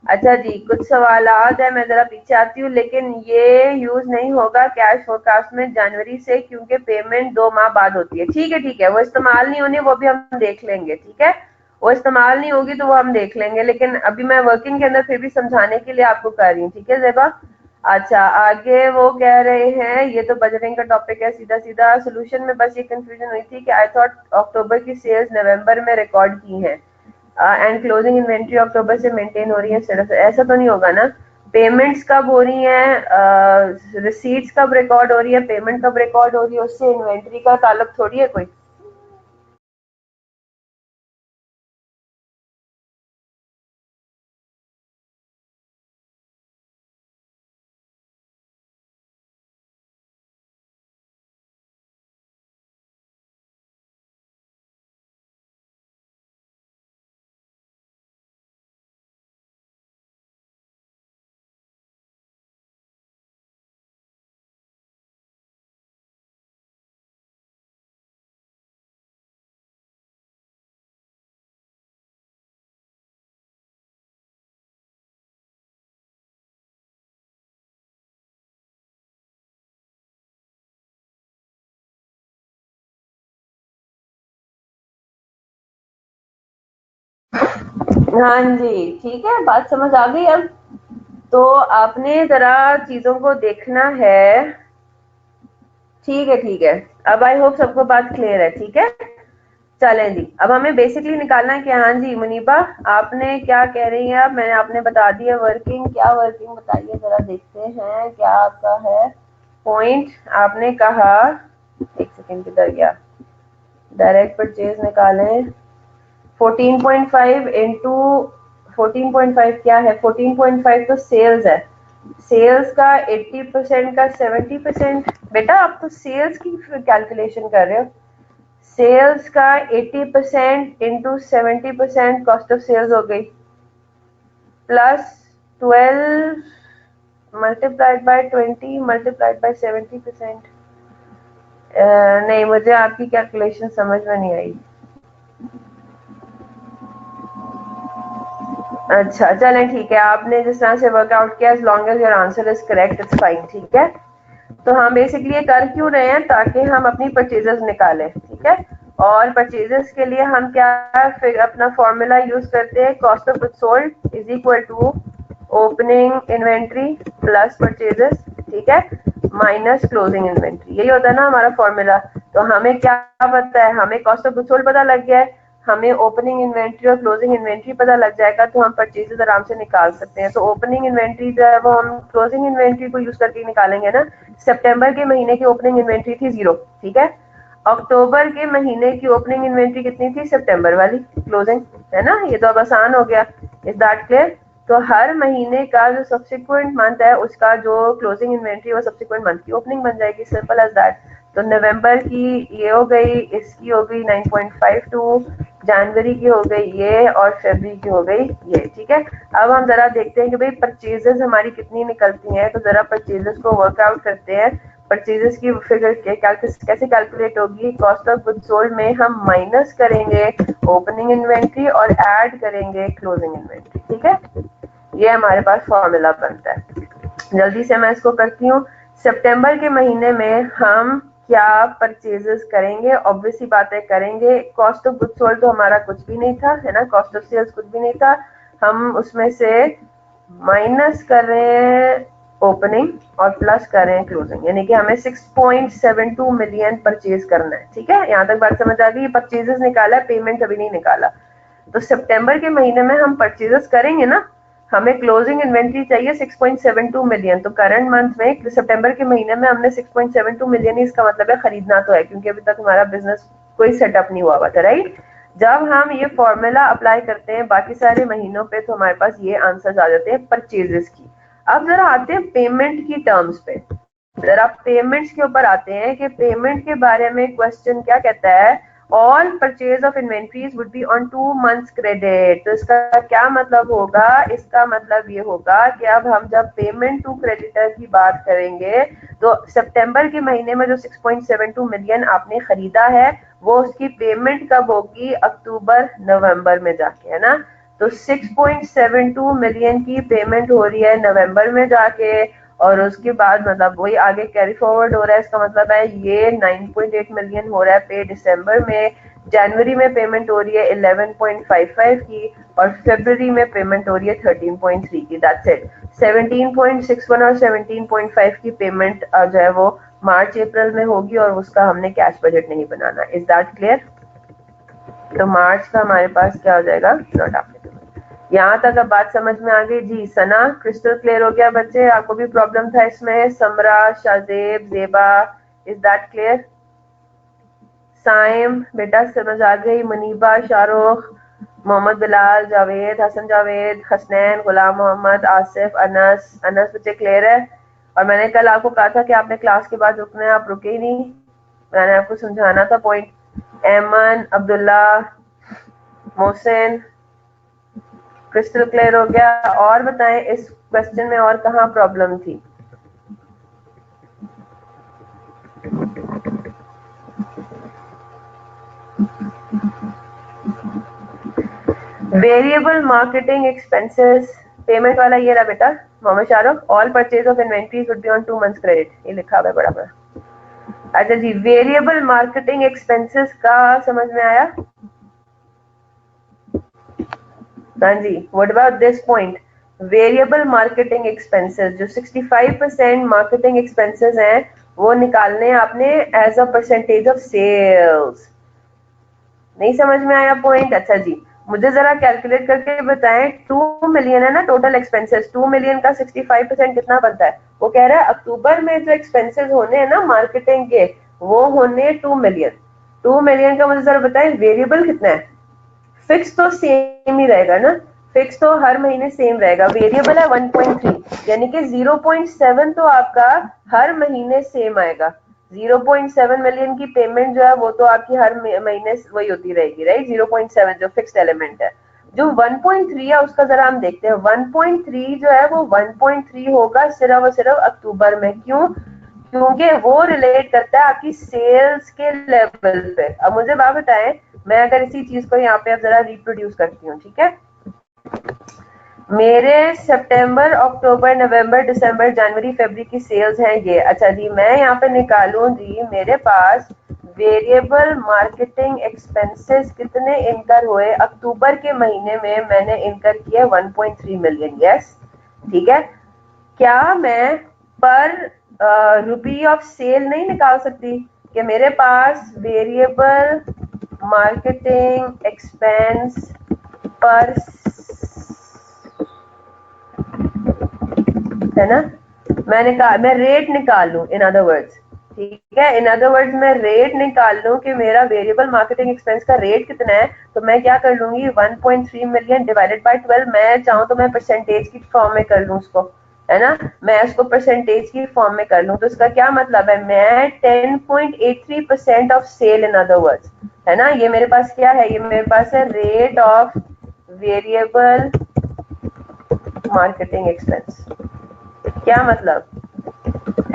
अच्छा जी, कुछ सवालात है, मैं जरा पीछे आती हूँ, लेकिन ये यूज नहीं होगा कैश फोरकास्ट में जनवरी से, क्योंकि पेमेंट 2 माह बाद होती है। ठीक है ठीक है, वो इस्तेमाल नहीं होनी, वो भी हम देख लेंगे, ठीक है। वो इस्तेमाल नहीं होगी तो वो हम देख लेंगे, लेकिन अभी मैं वर्किंग के अंदर फिर भी समझाने के लिए आपको कर रही हूँ, ठीक है ज़ेबा। अच्छा, आगे वो कह रहे हैं, ये तो बजटिंग का टॉपिक है, सीधा सीधा सोल्यूशन में बस ये कंफ्यूजन हुई थी कि आई थॉट अक्टूबर की सेल्स नवंबर में रिकॉर्ड की हैं एंड क्लोजिंग इन्वेंट्री अक्टूबर से मेंटेन हो रही है। सिर्फ ऐसा तो नहीं होगा ना? पेमेंट्स कब हो रही हैं, रिसीट्स कब रिकॉर्ड हो रही है, पेमेंट कब रिकॉर्ड हो रही है, उससे इन्वेंट्री का ताल्लुक थोड़ी है कोई। हाँ जी, ठीक है, बात समझ आ गई अब। तो आपने जरा चीजों को देखना है, ठीक है ठीक है। अब आई होप सबको बात क्लियर है, ठीक है। चलें जी, अब हमें बेसिकली निकालना है कि हाँ जी मुनीबा, आपने क्या कह रही हैं? अब मैंने आपने बता दिया वर्किंग, क्या वर्किंग बताइए जरा, देखते हैं क्या आपका है पॉइंट। आपने कहा, एक सेकेंड किधर गया, डायरेक्ट परचेज निकालें। 14.5 इंटू 14.5 क्या है? 14.5 तो सेल्स है। सेल्स का 80% का 70%। बेटा आप तो सेल्स की कैलकुलेशन कर रहे हो। सेल्स का 80% इंटू 70% कॉस्ट ऑफ सेल्स हो गई, plus 12 multiplied by 20 multiplied by 70%। नहीं, मुझे आपकी कैलकुलेशन समझ में नहीं आई। अच्छा चलें ठीक है, आपने जिस तरह से वर्कआउट किया, as long as your answer is correct, it's fine, ठीक है। तो हम बेसिकली ये कर क्यों रहे हैं? ताकि हम अपनी परचेजेस निकालें, ठीक है। और परचेजेस के लिए हम क्या फिर अपना फॉर्मूला यूज करते हैं, cost of goods sold is equal to opening inventory plus purchases, ठीक है, माइनस क्लोजिंग इन्वेंट्री। यही होता है ना हमारा फॉर्मूला। तो हमें क्या पता है? हमें कॉस्ट ऑफ गुड्स सोल्ड पता लग गया है, हमें ओपनिंग इन्वेंट्री और क्लोजिंग इन्वेंट्री पता लग जाएगा तो हम परचेजेस आराम से निकाल सकते हैं। तो ओपनिंग इन्वेंट्री जो है वो हम क्लोजिंग इन्वेंट्री को यूज करके निकालेंगे ना। सितंबर के महीने की ओपनिंग इन्वेंट्री थी 0, ठीक है। अक्टूबर के महीने की ओपनिंग इन्वेंट्री कितनी थी? सितंबर वाली क्लोजिंग, है ना। ये तो अब आसान हो गया। Is that clear? तो हर महीने का जो सब्सिक्वेंट मंथ है उसका जो क्लोजिंग इन्वेंट्री वो सब्सिक्वेंट मंथ की ओपनिंग बन जाएगी, सिंपल एज दैट। तो नवंबर की ये हो गई, इसकी हो गई 9.52, जनवरी की हो गई ये, और फरवरी की हो गई ये, ठीक है। अब हम जरा देखते हैं कि भाई परचेजेस हमारी कितनी निकलती हैं। तो जरा परचेजेस को वर्कआउट करते हैं। परचेजेस की फिगर कैसे कैलकुलेट होगी? कॉस्ट ऑफ गुड्स सोल्ड में हम माइनस करेंगे ओपनिंग इन्वेंट्री और ऐड करेंगे क्लोजिंग इन्वेंट्री, ठीक है। ये हमारे पास फॉर्मूला बनता है। जल्दी से मैं इसको करती हूँ। सितंबर के महीने में हम क्या परचेजेस करेंगे? ऑब्वियसली बात है करेंगे। कॉस्ट ऑफ गुड्स सोल्ड तो हमारा कुछ भी नहीं था, है ना। कॉस्ट ऑफ सेल्स कुछ भी नहीं था। हम उसमें से माइनस कर रहे हैं ओपनिंग और प्लस कर रहे हैं क्लोजिंग, यानी कि हमें 6.72 मिलियन परचेज करना है, ठीक है। यहाँ तक बात समझ आ गई? परचेजेस निकाला, पेमेंट अभी नहीं निकाला। तो सितंबर के महीने में हम परचेजेस करेंगे ना, हमें क्लोजिंग इन्वेंट्री चाहिए 6.72 मिलियन। तो करंट मंथ में सितंबर के महीने में हमने 6.72 मिलियन ही, इसका मतलब है खरीदना तो है, क्योंकि अभी तक हमारा बिजनेस कोई सेटअप नहीं हुआ हुआ था, राइट। जब हम ये फॉर्मूला अप्लाई करते हैं बाकी सारे महीनों पे तो हमारे पास ये आंसर्स आ जाते हैं परचेजेस की। अब जरा आते हैं पेमेंट की टर्म्स पे। जरा पेमेंट्स के ऊपर आते हैं कि पेमेंट के बारे में क्वेश्चन क्या कहता है। All purchase of inventories would be on 2 months credit. तो इसका क्या मतलब होगा? इसका मतलब ये होगा कि अब हम जब पेमेंट टू क्रेडिटर की बात करेंगे तो सितंबर के महीने में जो 6.72 मिलियन आपने खरीदा है वो उसकी पेमेंट कब होगी? अक्टूबर नवंबर में जाके, है ना। तो 6.72 मिलियन की पेमेंट हो रही है नवंबर में जाके, और उसके बाद मतलब वही आगे कैरी फॉरवर्ड हो रहा है। इसका मतलब है ये 9.8 मिलियन हो रहा है पे दिसंबर में। जनवरी में पेमेंट हो रही है 11.55 की, और फरवरी में पेमेंट हो रही है 13.3 की। That's it. 17.61 और 17.5 की पेमेंट जो है वो मार्च अप्रैल में होगी, और उसका हमने कैश बजट नहीं बनाना। Is that clear? तो मार्च का हमारे पास क्या हो जाएगा? Not applicable. यहाँ तक अब बात समझ में आ गई जी? सना, क्रिस्टल क्लियर हो गया बच्चे? आपको भी प्रॉब्लम था इसमें? समरा, शाजेब, जेबा, इज दैट क्लियर? साइम बेटा समझ आ गई? मुनीबा, शाहरुख, मोहम्मद बिलाल, जावेद, हसन जावेद, हसनैन, गुलाम मोहम्मद, आसिफ, अनस। अनस बच्चे क्लियर है? और मैंने कल आपको कहा था कि आपने क्लास के बाद रुकना है, आप रुके ही नहीं। मैंने आपको समझाना था पॉइंट। एमन, अब्दुल्ला, मोहसिन, क्रिस्टल क्लियर हो गया? और बताएं इस क्वेश्चन में और कहाँ प्रॉब्लम थी? वेरिएबल मार्केटिंग एक्सपेंसेस पेमेंट वाला ये रहा बेटा Mohammad Shahrukh. All purchase of inventories would be on 2 months credit, ये लिखा हुआ है बड़ा बड़ा। अच्छा जी, वेरिएबल मार्केटिंग एक्सपेंसेस का समझ में आया? हाँ जी, what about this point? Variable marketing expenses जो 65% मार्केटिंग एक्सपेंसेस हैं वो निकालने हैं आपने as a percentage of sales. नहीं समझ में आया पॉइंट? अच्छा जी, मुझे जरा कैलकुलेट करके बताएं। 2 मिलियन है ना टोटल एक्सपेंसेस, 2 मिलियन का 65% कितना बनता है? वो कह रहा है अक्टूबर में जो एक्सपेंसेस होने हैं ना मार्केटिंग के, वो होने 2 मिलियन। 2 मिलियन का मुझे जरा बताएं वेरिएबल कितना है? फिक्स तो सेम ही रहेगा ना, फिक्स तो हर महीने सेम रहेगा। वेरिएबल है 1.3, यानी कि 0.7 तो आपका हर महीने सेम आएगा। 0.7 मिलियन की पेमेंट जो है वो तो आपकी हर महीने वही होती रहेगी, राइट। 0.7 जो फिक्स्ड एलिमेंट है। जो 1.3 है उसका जरा हम देखते हैं। 1.3 जो है वो 1.3 होगा सिर्फ और सिर्फ अक्टूबर में। क्यों? क्योंकि वो रिलेट करता है आपकी सेल्स के लेवल पे। अब मुझे बात बताएं, मैं अगर इसी चीज को यहाँ पे अब जरा रिप्रोड्यूस करती हूँ, ठीक है। मेरे सितंबर, अक्टूबर, नवंबर, दिसंबर, जनवरी, फरवरी की सेल्स हैं ये। अच्छा जी, मैं यहाँ पे निकालूं जी, मेरे पास वेरिएबल मार्केटिंग एक्सपेंसेस कितने इनकर हुए अक्टूबर के महीने में? मैंने इनकर किए 1.3 मिलियन। यस, ठीक है। क्या मैं पर रुपी ऑफ सेल नहीं निकाल सकती कि मेरे पास वेरिएबल मार्केटिंग एक्सपेंस पर, है ना, मैंने कहा मैं रेट निकाल लूं, इन अदर वर्ड्स, ठीक है, इन अदर वर्ड्स मैं रेट निकाल लूं कि मेरा वेरिएबल मार्केटिंग एक्सपेंस का रेट कितना है, तो मैं क्या कर लूंगी 1.3 मिलियन डिवाइडेड बाय 12, मैं चाहूँ तो मैं परसेंटेज की फॉर्म में कर लूं उसको, है ना, मैं इसको परसेंटेज की फॉर्म में कर लूं, तो इसका क्या मतलब है, मैं 10.83% of sale, in other words, है ना, ये मेरे पास क्या है, ये मेरे पास है rate of variable marketing expense, क्या मतलब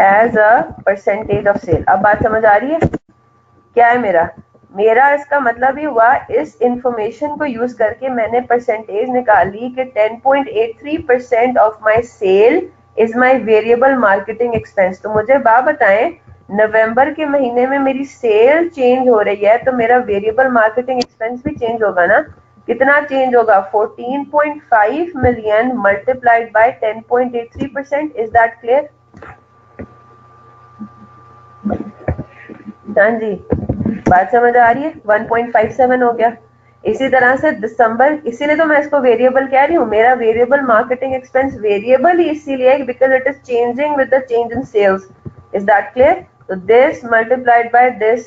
as a percentage of sale. अब बात समझ आ रही है क्या है मेरा, मेरा इसका मतलब ही हुआ इस इंफॉर्मेशन को यूज करके मैंने परसेंटेज निकाली कि 10.83% of my sale is my variable marketing expense. तो मुझे बात बताएं, नवंबर के महीने में मेरी सेल चेंज हो रही है तो मेरा वेरिएबल मार्केटिंग एक्सपेंस भी चेंज होगा ना, कितना चेंज होगा, 14.5 million multiplied by 10.83%, is that clear? हाँ जी, बात समझ आ रही है, 1.57 हो गया। इसी तरह से दिसंबर, इसीलिए तो मैं इसको वेरिएबल कह रही हूँ, मेरा वेरिएबल मार्केटिंग एक्सपेंस वेरिएबल ही इसीलिए because it is changing with the change in sales, is that clear? तो this multiplied by this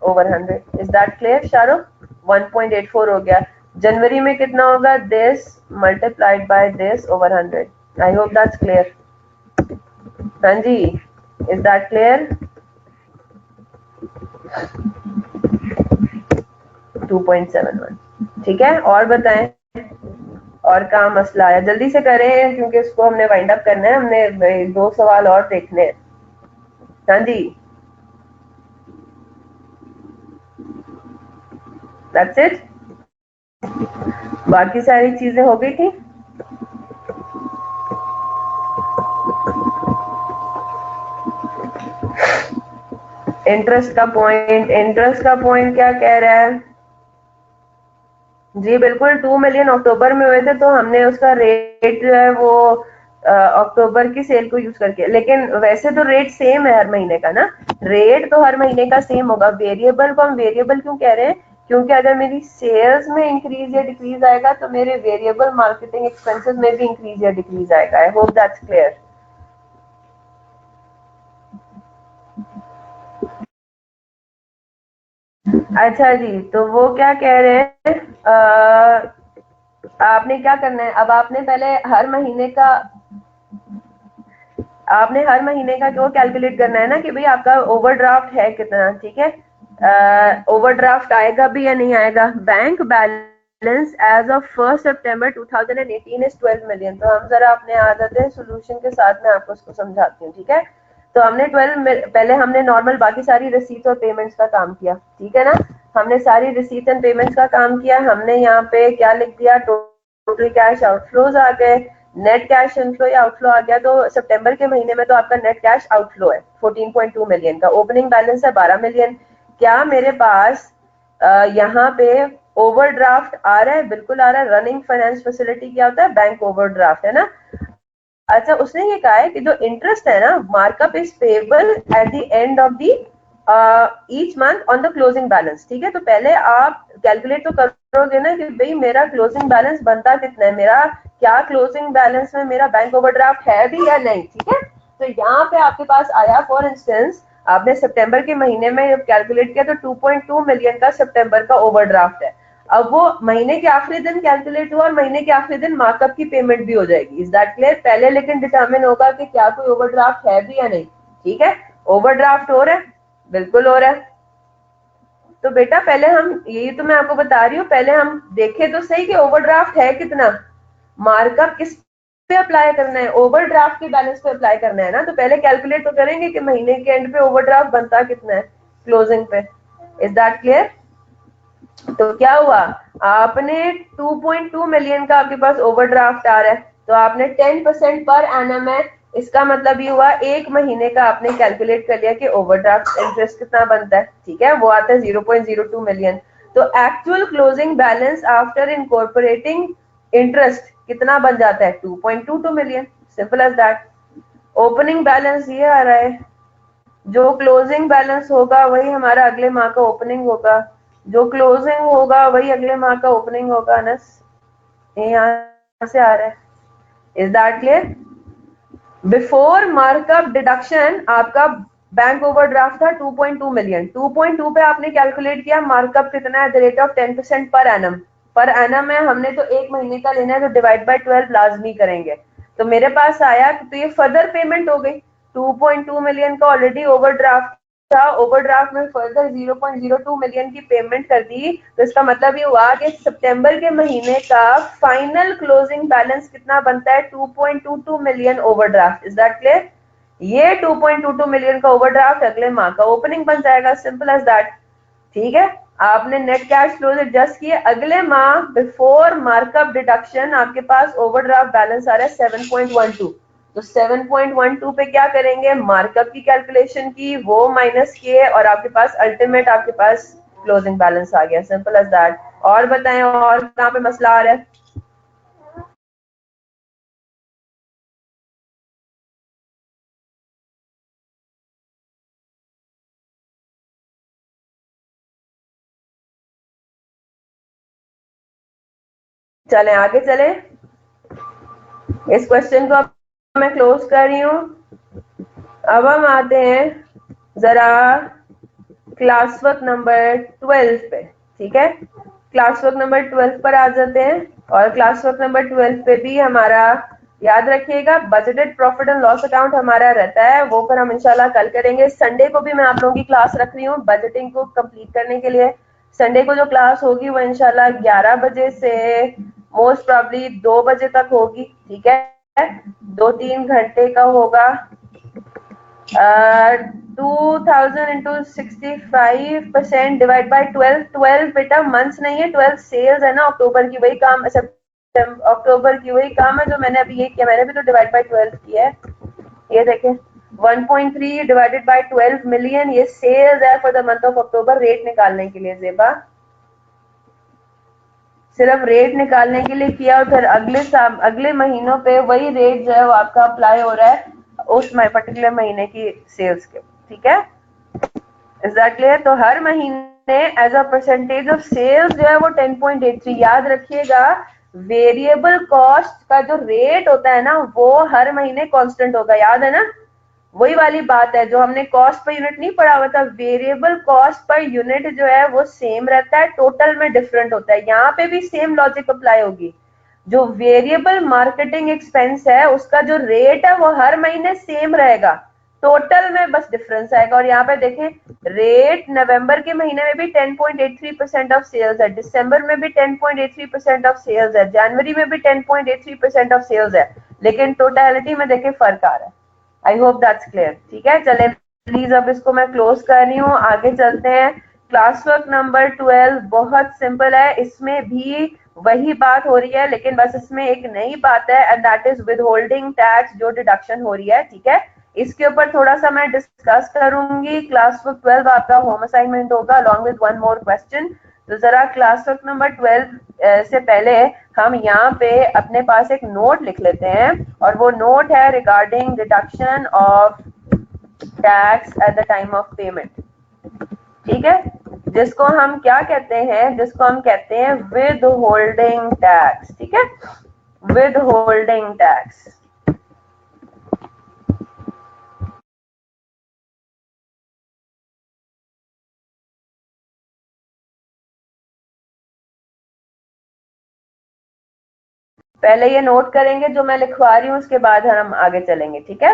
over 100, is that clear Shahrukh? 1.84 हो गया। जनवरी में कितना होगा, this multiplied by this over 100। I hope that's clear. हाँ जी, इज दैट क्लियर? 2.71, ठीक है, और बताएं, और काम मसला आया, जल्दी से करें क्योंकि इसको हमने वाइंड अप करना है, हमने 2 सवाल और देखने हैं। हाँ जी, दैट्स इट, बाकी सारी चीजें हो गई थी। इंटरेस्ट का पॉइंट क्या कह रहा है, जी बिल्कुल, 2 मिलियन अक्टूबर में हुए थे तो हमने उसका रेट जो है वो अक्टूबर की सेल को यूज करके, लेकिन वैसे तो रेट सेम है हर महीने का ना, रेट तो हर महीने का सेम होगा। वेरिएबल को हम वेरिएबल क्यों कह रहे हैं, क्योंकि अगर मेरी सेल्स में इंक्रीज या डिक्रीज आएगा तो मेरे वेरिएबल मार्केटिंग एक्सपेंसेस में भी इंक्रीज या डिक्रीज आएगा। आई होप दैट्स क्लियर। अच्छा जी, तो वो क्या कह रहे हैं, आपने क्या करना है, अब आपने पहले हर महीने का, आपने हर महीने का जो कैलकुलेट करना है ना कि भाई आपका ओवरड्राफ्ट है कितना, ठीक है, ओवरड्राफ्ट आएगा भी या नहीं आएगा। Bank balance as of 1 September 2018 is 12 million. तो हम जरा अपने आ जाते हैं सोल्यूशन के साथ, में आपको उसको समझाती हूँ, ठीक है। तो हमने 12, पहले हमने नॉर्मल बाकी सारी रिसीट्स और पेमेंट्स का काम किया, ठीक है ना, हमने सारी रिसीट्स एंड पेमेंट्स का काम किया, हमने यहाँ पे क्या लिख दिया, टोटल कैश आउटफ्लोज आ गए, नेट कैश इनफ्लो या आउटफ्लो आ गया। तो सितंबर के महीने में तो आपका नेट कैश आउटफ्लो है 14.2 मिलियन का, ओपनिंग बैलेंस है 12 मिलियन। क्या मेरे पास यहाँ पे ओवरड्राफ्ट आ रहा है? बिल्कुल आ रहा है। रनिंग फाइनेंस फैसिलिटी क्या होता है, बैंक ओवरड्राफ्ट, है ना। अच्छा, उसने ये कहा है कि जो इंटरेस्ट है ना, markup is payable at the end of the each month on the closing balance, ठीक है। तो पहले आप कैलकुलेट तो करोगे ना कि भाई मेरा क्लोजिंग बैलेंस बनता कितना है, मेरा क्या क्लोजिंग बैलेंस में मेरा बैंक ओवरड्राफ्ट है भी या नहीं, ठीक है। तो यहाँ पे आपके पास आया, फॉर इंस्टेंस आपने सितंबर के महीने में कैलकुलेट किया तो 2.2 मिलियन का सितंबर का ओवरड्राफ्ट है। अब वो महीने के आखिरी दिन कैलकुलेट हुआ और महीने के आखिरी दिन मार्कअप की पेमेंट भी हो जाएगी, इज दैट क्लियर? पहले लेकिन डिटरमिन होगा कि क्या कोई ओवरड्राफ्ट है भी या नहीं, ठीक है। ओवरड्राफ्ट हो रहा है, बिल्कुल हो रहा है। तो बेटा पहले हम, यही तो मैं आपको बता रही हूँ, पहले हम देखें तो सही कि ओवरड्राफ्ट है कितना, मार्कअप किस पे अप्लाई करना है, ओवरड्राफ्ट के बैलेंस पे अप्लाई करना है ना। तो पहले कैलकुलेट तो करेंगे कि महीने के एंड पे ओवरड्राफ्ट बनता कितना है क्लोजिंग पे, इज दैट क्लियर? तो क्या हुआ, आपने 2.2 मिलियन का आपके पास ओवरड्राफ्ट आ रहा है, तो आपने 10% पर एनम है, इसका मतलब ये हुआ एक महीने का आपने कैलकुलेट कर लिया कि ओवरड्राफ्ट इंटरेस्ट कितना बनता है, ठीक है, वो आता है 0.02 मिलियन। तो actual closing balance after incorporating interest कितना बन जाता है, 2.22 million, simple as that. Opening balance ये आ रहा है, जो क्लोजिंग बैलेंस होगा वही हमारा अगले माह का ओपनिंग होगा, जो क्लोजिंग होगा वही अगले माह का ओपनिंग होगा अनस, ये यहाँ से आ रहा है। Is that clear? Before markup deduction आपका बैंक ओवरड्राफ्ट था 2.2 मिलियन। 2.2 पे आपने कैलकुलेट किया मार्कअप कितना है, eight the rate of 10% per annum. Per annum है, हमने तो एक महीने का लेना है तो डिवाइड बाय 12 लाजमी करेंगे। तो मेरे पास आया, तो ये फर्दर पेमेंट हो गई। 2.2 मिलियन का ऑलरेडी ओवरड्राफ्ट था, ओवरड्राफ्ट में फर्दर 0.02 मिलियन की पेमेंट कर दी। तो इसका मतलब ये हुआ कि सितंबर के महीने का फाइनल क्लोजिंग बैलेंस कितना बनता है, 2.22 million overdraft. Is that clear? ये 2.22 मिलियन का ओवरड्राफ्ट अगले माह का ओपनिंग बन जाएगा, सिंपल एज दैट। ठीक है, आपने नेट कैश फ्लोज एडजस्ट किए, अगले माह बिफोर मार्कअप डिडक्शन आपके पास ओवरड्राफ्ट बैलेंस आ रहा है 7.12। तो 7.12 पे क्या करेंगे, मार्कअप की कैलकुलेशन की, वो माइनस किए, और आपके पास अल्टीमेट आपके पास क्लोजिंग बैलेंस आ गया, सिंपल एज दैट। और बताएं, और कहाँ पे मसला आ रहा है? चलें आगे चलें, इस क्वेश्चन को अब मैं क्लोज कर रही हूँ। अब हम आते हैं जरा क्लास वर्क नंबर 12 पे। ठीक है, क्लास वर्क नंबर 12 पर आ जाते हैं। और क्लास वर्क नंबर 12 पे भी हमारा, याद रखिएगा, budgeted profit and loss account हमारा रहता है, वो फिर हम इंशाल्लाह कल करेंगे। संडे को भी मैं आप लोगों की क्लास रख रही हूँ बजटिंग को कंप्लीट करने के लिए। संडे को जो क्लास होगी वो इंशाल्लाह 11 बजे से मोस्ट प्रॉब्ली 2 बजे तक होगी। ठीक है, 2-3 घंटे का होगा। 2000 इंटू 65% डिवाइड बाई 12। 12 बेटा मंथ्स नहीं है, 12 सेल्स है ना अक्टूबर की, वही काम, अक्टूबर की वही काम है जो मैंने अभी ये किया, मैंने भी तो डिवाइड बाई 12 किया है। ये देखें, 1.3 डिवाइडेड बाई 12 मिलियन, ये सेल्स है for the month of October. Rate निकालने के लिए जेबा, सिर्फ रेट निकालने के लिए किया, और फिर अगले महीनों पे वही रेट जो है वो आपका अप्लाई हो रहा है उस पर्टिकुलर महीने की सेल्स के। ठीक है, इज दैट क्लियर? तो हर महीने as a percentage of sales जो है वो 10.83। याद रखिएगा, वेरिएबल कॉस्ट का जो रेट होता है ना वो हर महीने कांस्टेंट होगा, याद है ना? वही वाली बात है जो हमने कॉस्ट पर यूनिट नहीं पढ़ा हुआ था, वेरिएबल कॉस्ट पर यूनिट जो है वो सेम रहता है, टोटल में डिफरेंट होता है। यहाँ पे भी सेम लॉजिक अप्लाई होगी। जो वेरिएबल मार्केटिंग एक्सपेंस है उसका जो रेट है वो हर महीने सेम रहेगा, टोटल में बस डिफरेंस आएगा। और यहाँ पे देखें, रेट नवंबर के महीने में भी 10.83% ऑफ सेल्स है, दिसंबर में भी 10.83% ऑफ सेल्स है, जनवरी में भी 10.83% ऑफ सेल्स है, लेकिन टोटलिटी में देखें फर्क आ रहा है। आई होप दैट्स क्लियर। ठीक है, चले प्लीज अब इसको मैं क्लोज कर रही हूँ, आगे चलते हैं। क्लास वर्क नंबर 12 बहुत सिंपल है, इसमें भी वही बात हो रही है, लेकिन बस इसमें एक नई बात है, and that is with holding tax जो डिडक्शन हो रही है। ठीक है, इसके ऊपर थोड़ा सा मैं डिस्कस करूंगी। क्लास वर्क 12 आपका होम असाइनमेंट होगा along with one more question. तो जरा क्लास वर्क नंबर 12 से पहले हम यहाँ पे अपने पास एक नोट लिख लेते हैं, और वो नोट है regarding deduction of tax at the time of payment. ठीक है, जिसको हम क्या कहते हैं, जिसको हम कहते हैं विद होल्डिंग टैक्स। ठीक है, विद होल्डिंग टैक्स। पहले ये नोट करेंगे जो मैं लिखवा रही हूँ, उसके बाद हम आगे चलेंगे। ठीक है,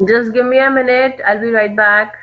Just give me a minute. I'll be right back.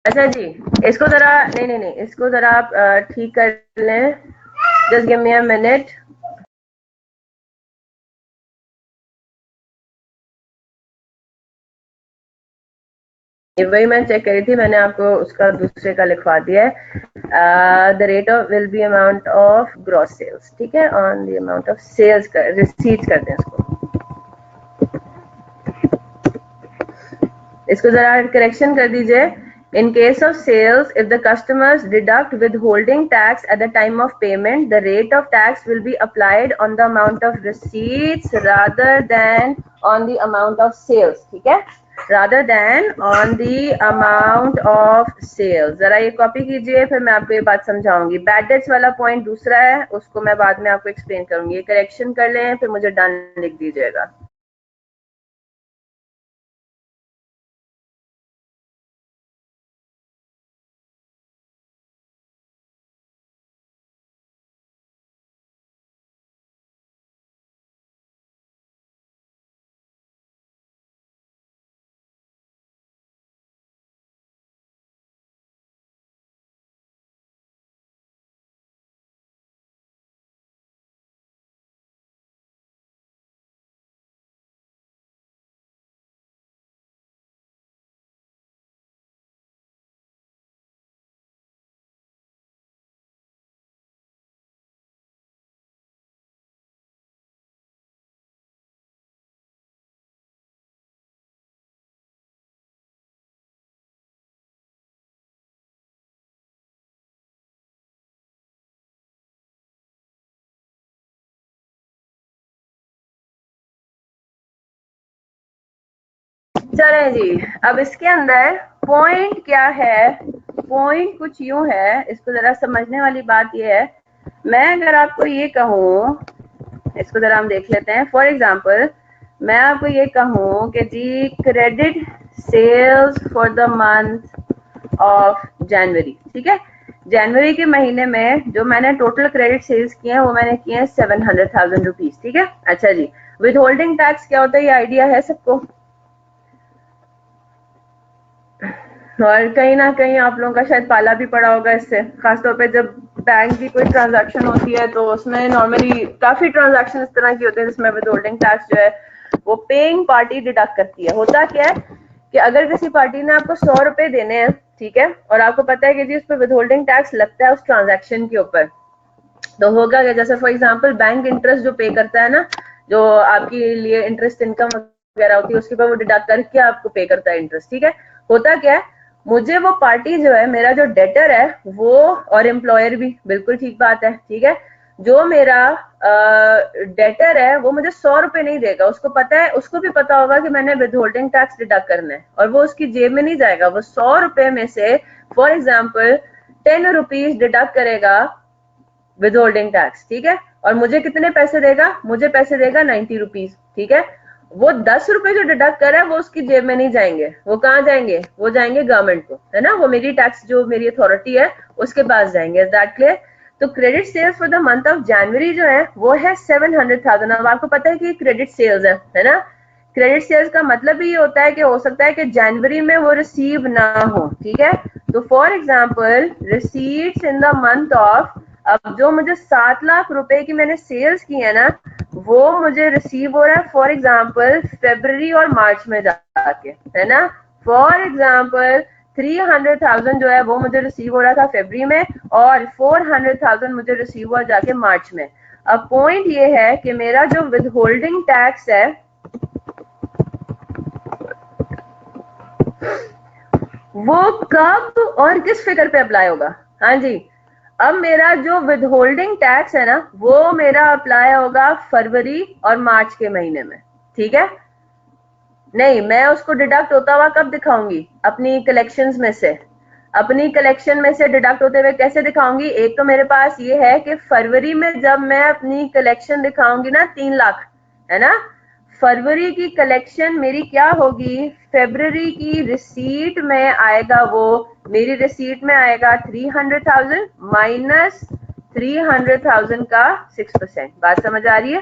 अच्छा जी, इसको जरा नहीं नहीं नहीं, इसको जरा आप ठीक कर लें। Just give me a minute. वही मैं चेक करी थी, मैंने आपको उसका दूसरे का लिखवा दिया है। The rate of will be amount of gross sales, ठीक है, on the amount of sales कर रिसीट्स करते हैं इसको। इसको जरा करेक्शन कर दीजिए। In case of sales, if the customers deduct withholding tax at the time of payment, the rate of tax will be applied on the amount of receipts rather than on the amount of sales, ठीक है, rather than on the amount of sales। जरा ये copy कीजिए, फिर मैं आपको ये बात समझाऊंगी। बैड डेट्स वाला पॉइंट दूसरा है, उसको मैं बाद में आपको एक्सप्लेन करूंगी। ये करेक्शन कर लें, फिर मुझे डन लिख दीजिएगा। चलें जी, अब इसके अंदर पॉइंट क्या है। पॉइंट कुछ यूं है, इसको जरा समझने वाली बात ये है। मैं अगर आपको ये कहूँ, इसको जरा हम देख लेते हैं। फॉर एग्जाम्पल, मैं आपको ये कहूँ कि जी credit sales for the month of January, ठीक है, जनवरी के महीने में जो मैंने टोटल क्रेडिट सेल्स किए हैं वो मैंने किए हैं 700,000 रुपीज, ठीक है। अच्छा जी, विद होल्डिंग टैक्स क्या होता है, ये आइडिया है सबको? और कहीं ना कहीं आप लोगों का शायद पाला भी पड़ा होगा इससे, खासतौर पे जब बैंक की कोई ट्रांजैक्शन होती है तो उसमें नॉर्मली काफी ट्रांजैक्शन इस तरह की होती है जिसमें विदहोल्डिंग टैक्स जो है वो पेइंग पार्टी डिडक्ट करती है। होता क्या है कि अगर किसी पार्टी ने आपको 100 रुपए देने हैं, ठीक है, और आपको पता है कि जी उस पर विदहोल्डिंग टैक्स लगता है उस ट्रांजेक्शन के ऊपर, तो होगा क्या, जैसे फॉर एग्जाम्पल बैंक इंटरेस्ट जो पे करता है ना, जो आपके लिए इंटरेस्ट इनकम वगैरह होती है उसके ऊपर वो डिडक्ट करके आपको पे करता है इंटरेस्ट, ठीक है। होता क्या है, मुझे वो पार्टी जो है, मेरा जो डेटर है वो, और एम्प्लॉयर भी, बिल्कुल ठीक बात है, ठीक है, जो मेरा डेटर है वो मुझे 100 रुपए नहीं देगा, उसको पता है, उसको भी पता होगा कि मैंने विद होल्डिंग टैक्स डिडक्ट करना है, और वो उसकी जेब में नहीं जाएगा, वो 100 रुपए में से फॉर एग्जाम्पल 10 रुपीज डिडक्ट करेगा विद होल्डिंग टैक्स, ठीक है, और मुझे कितने पैसे देगा, मुझे पैसे देगा 90 रुपीज, ठीक है। वो 10 रुपए जो डिडक्ट कर रहा है वो उसकी जेब में नहीं जाएंगे, वो कहाँ जाएंगे, वो जाएंगे गवर्नमेंट को, है ना, वो मेरी टैक्स जो मेरी अथॉरिटी है उसके पास जाएंगे। Is that clear? तो credit sales for the month of January जो है वो है 700,000। अब आपको पता है कि क्रेडिट सेल्स है ना। क्रेडिट सेल्स का मतलब भी ये होता है कि हो सकता है कि जनवरी में वो रिसीव ना हो, ठीक है। तो for example receipts in the month of, अब जो मुझे 7 लाख रुपए की मैंने सेल्स की है ना, वो मुझे रिसीव हो रहा है फॉर एग्जाम्पल फेब्रवरी और मार्च में जाके, है ना। फॉर एग्जाम्पल 300,000 जो है वो मुझे रिसीव हो रहा था फेब्रवरी में, और 400,000 मुझे रिसीव हुआ जाके मार्च में। अब पॉइंट ये है कि मेरा जो विद होल्डिंग टैक्स है वो कब और किस फिगर पे अप्लाई होगा। हाँ जी, अब मेरा जो विद होल्डिंग टैक्स है ना वो मेरा अप्लाई होगा फरवरी और मार्च के महीने में, ठीक है। नहीं, मैं उसको डिडक्ट होता हुआ कब दिखाऊंगी, अपनी कलेक्शंस में से, अपनी कलेक्शन में से डिडक्ट होते हुए कैसे दिखाऊंगी। एक तो मेरे पास ये है कि फरवरी में जब मैं अपनी कलेक्शन दिखाऊंगी ना 3 लाख, है ना, फरवरी की कलेक्शन मेरी क्या होगी, फेब्रवरी की रिसीट में आएगा, वो मेरी रिसीट में आएगा 300,000 माइनस 300,000 का 6%। बात समझ आ रही है?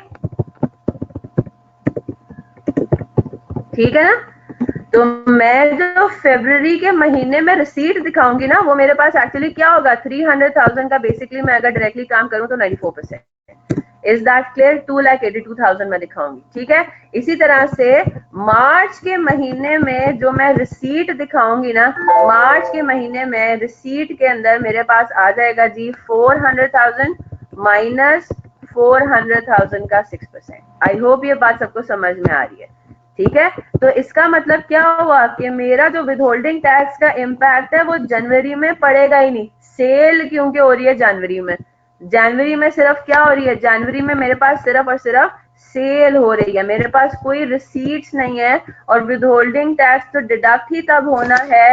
ठीक है ना। तो मैं जो फेब्रवरी के महीने में रिसीट दिखाऊंगी ना वो मेरे पास एक्चुअली क्या होगा, 300,000 का, बेसिकली मैं अगर डायरेक्टली काम करूं तो 94%। Is that clear? 2,82,000 में दिखाऊंगी, ठीक है। इसी तरह से मार्च के महीने में जो मैं रिसीट दिखाऊंगी ना, मार्च के महीने में रिसीट के अंदर मेरे पास आ जाएगा जी 400,000 माइनस 400,000 का 6%। आई होप ये बात सबको समझ में आ रही है, ठीक है। तो इसका मतलब क्या हुआ कि मेरा जो विदहोल्डिंग टैक्स का इम्पैक्ट है वो जनवरी में पड़ेगा ही नहीं, सेल क्योंकि हो रही है जनवरी में। जनवरी में सिर्फ क्या हो रही है, जनवरी में मेरे पास सिर्फ और सिर्फ सेल हो रही है, मेरे पास कोई रिसीट्स नहीं है, और विदहोल्डिंग टैक्स तो डिडक्ट ही तब होना है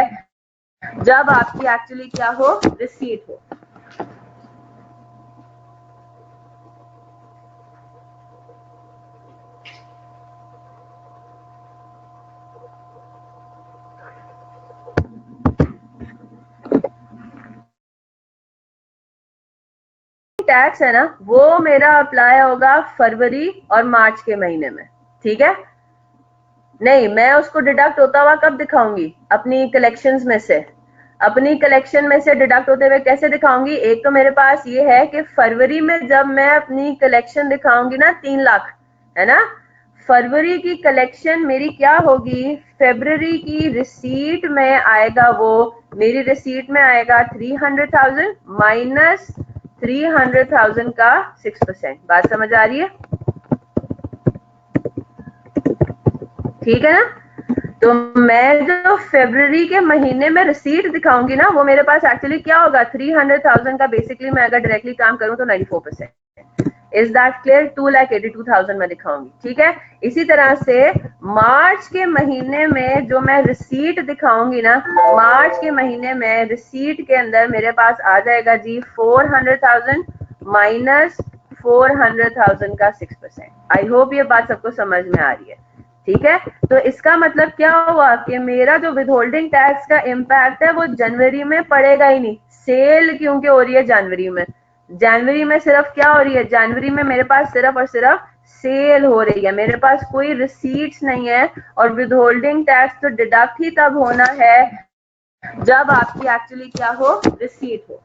जब आपकी एक्चुअली क्या हो, रिसीट हो। टैक्स है ना वो मेरा अप्लाई होगा फरवरी और मार्च के महीने में, ठीक है। नहीं, मैं उसको डिडक्ट होता हुआ कब दिखाऊंगी, अपनी कलेक्शंस में से, अपनी कलेक्शन में से डिडक्ट होते हुए कैसे दिखाऊंगी। एक तो मेरे पास ये है कि फरवरी में जब मैं अपनी कलेक्शन दिखाऊंगी ना 3 लाख, है ना, फरवरी की कलेक्शन मेरी क्या होगी, फेब्रवरी की रिसीट में आएगा, वो मेरी रिसीट में आएगा 300,000 माइनस 300,000 का 6%। बात समझ आ रही है? ठीक है ना। तो मैं जो फेब्रवरी के महीने में रिसीट दिखाऊंगी ना वो मेरे पास एक्चुअली क्या होगा, 300,000 का, बेसिकली मैं अगर डायरेक्टली काम करूं तो 94%। Is that clear? 2,82,000 में दिखाऊंगी, ठीक है। इसी तरह से मार्च के महीने में जो मैं रिसीट दिखाऊंगी ना, मार्च के महीने में रिसीट के अंदर मेरे पास आ जाएगा जी 400,000 माइनस 400,000 का 6%। आई होप ये बात सबको समझ में आ रही है, ठीक है। तो इसका मतलब क्या हुआ कि मेरा जो विदहोल्डिंग टैक्स का इम्पैक्ट है वो जनवरी में पड़ेगा ही नहीं, सेल क्योंकि हो रही है जनवरी में। जनवरी में सिर्फ क्या हो रही है, जनवरी में मेरे पास सिर्फ और सिर्फ सेल हो रही है, मेरे पास कोई रिसीट्स नहीं है, और विदहोल्डिंग टैक्स तो डिडक्ट ही तब होना है जब आपकी एक्चुअली क्या हो, रिसीट हो।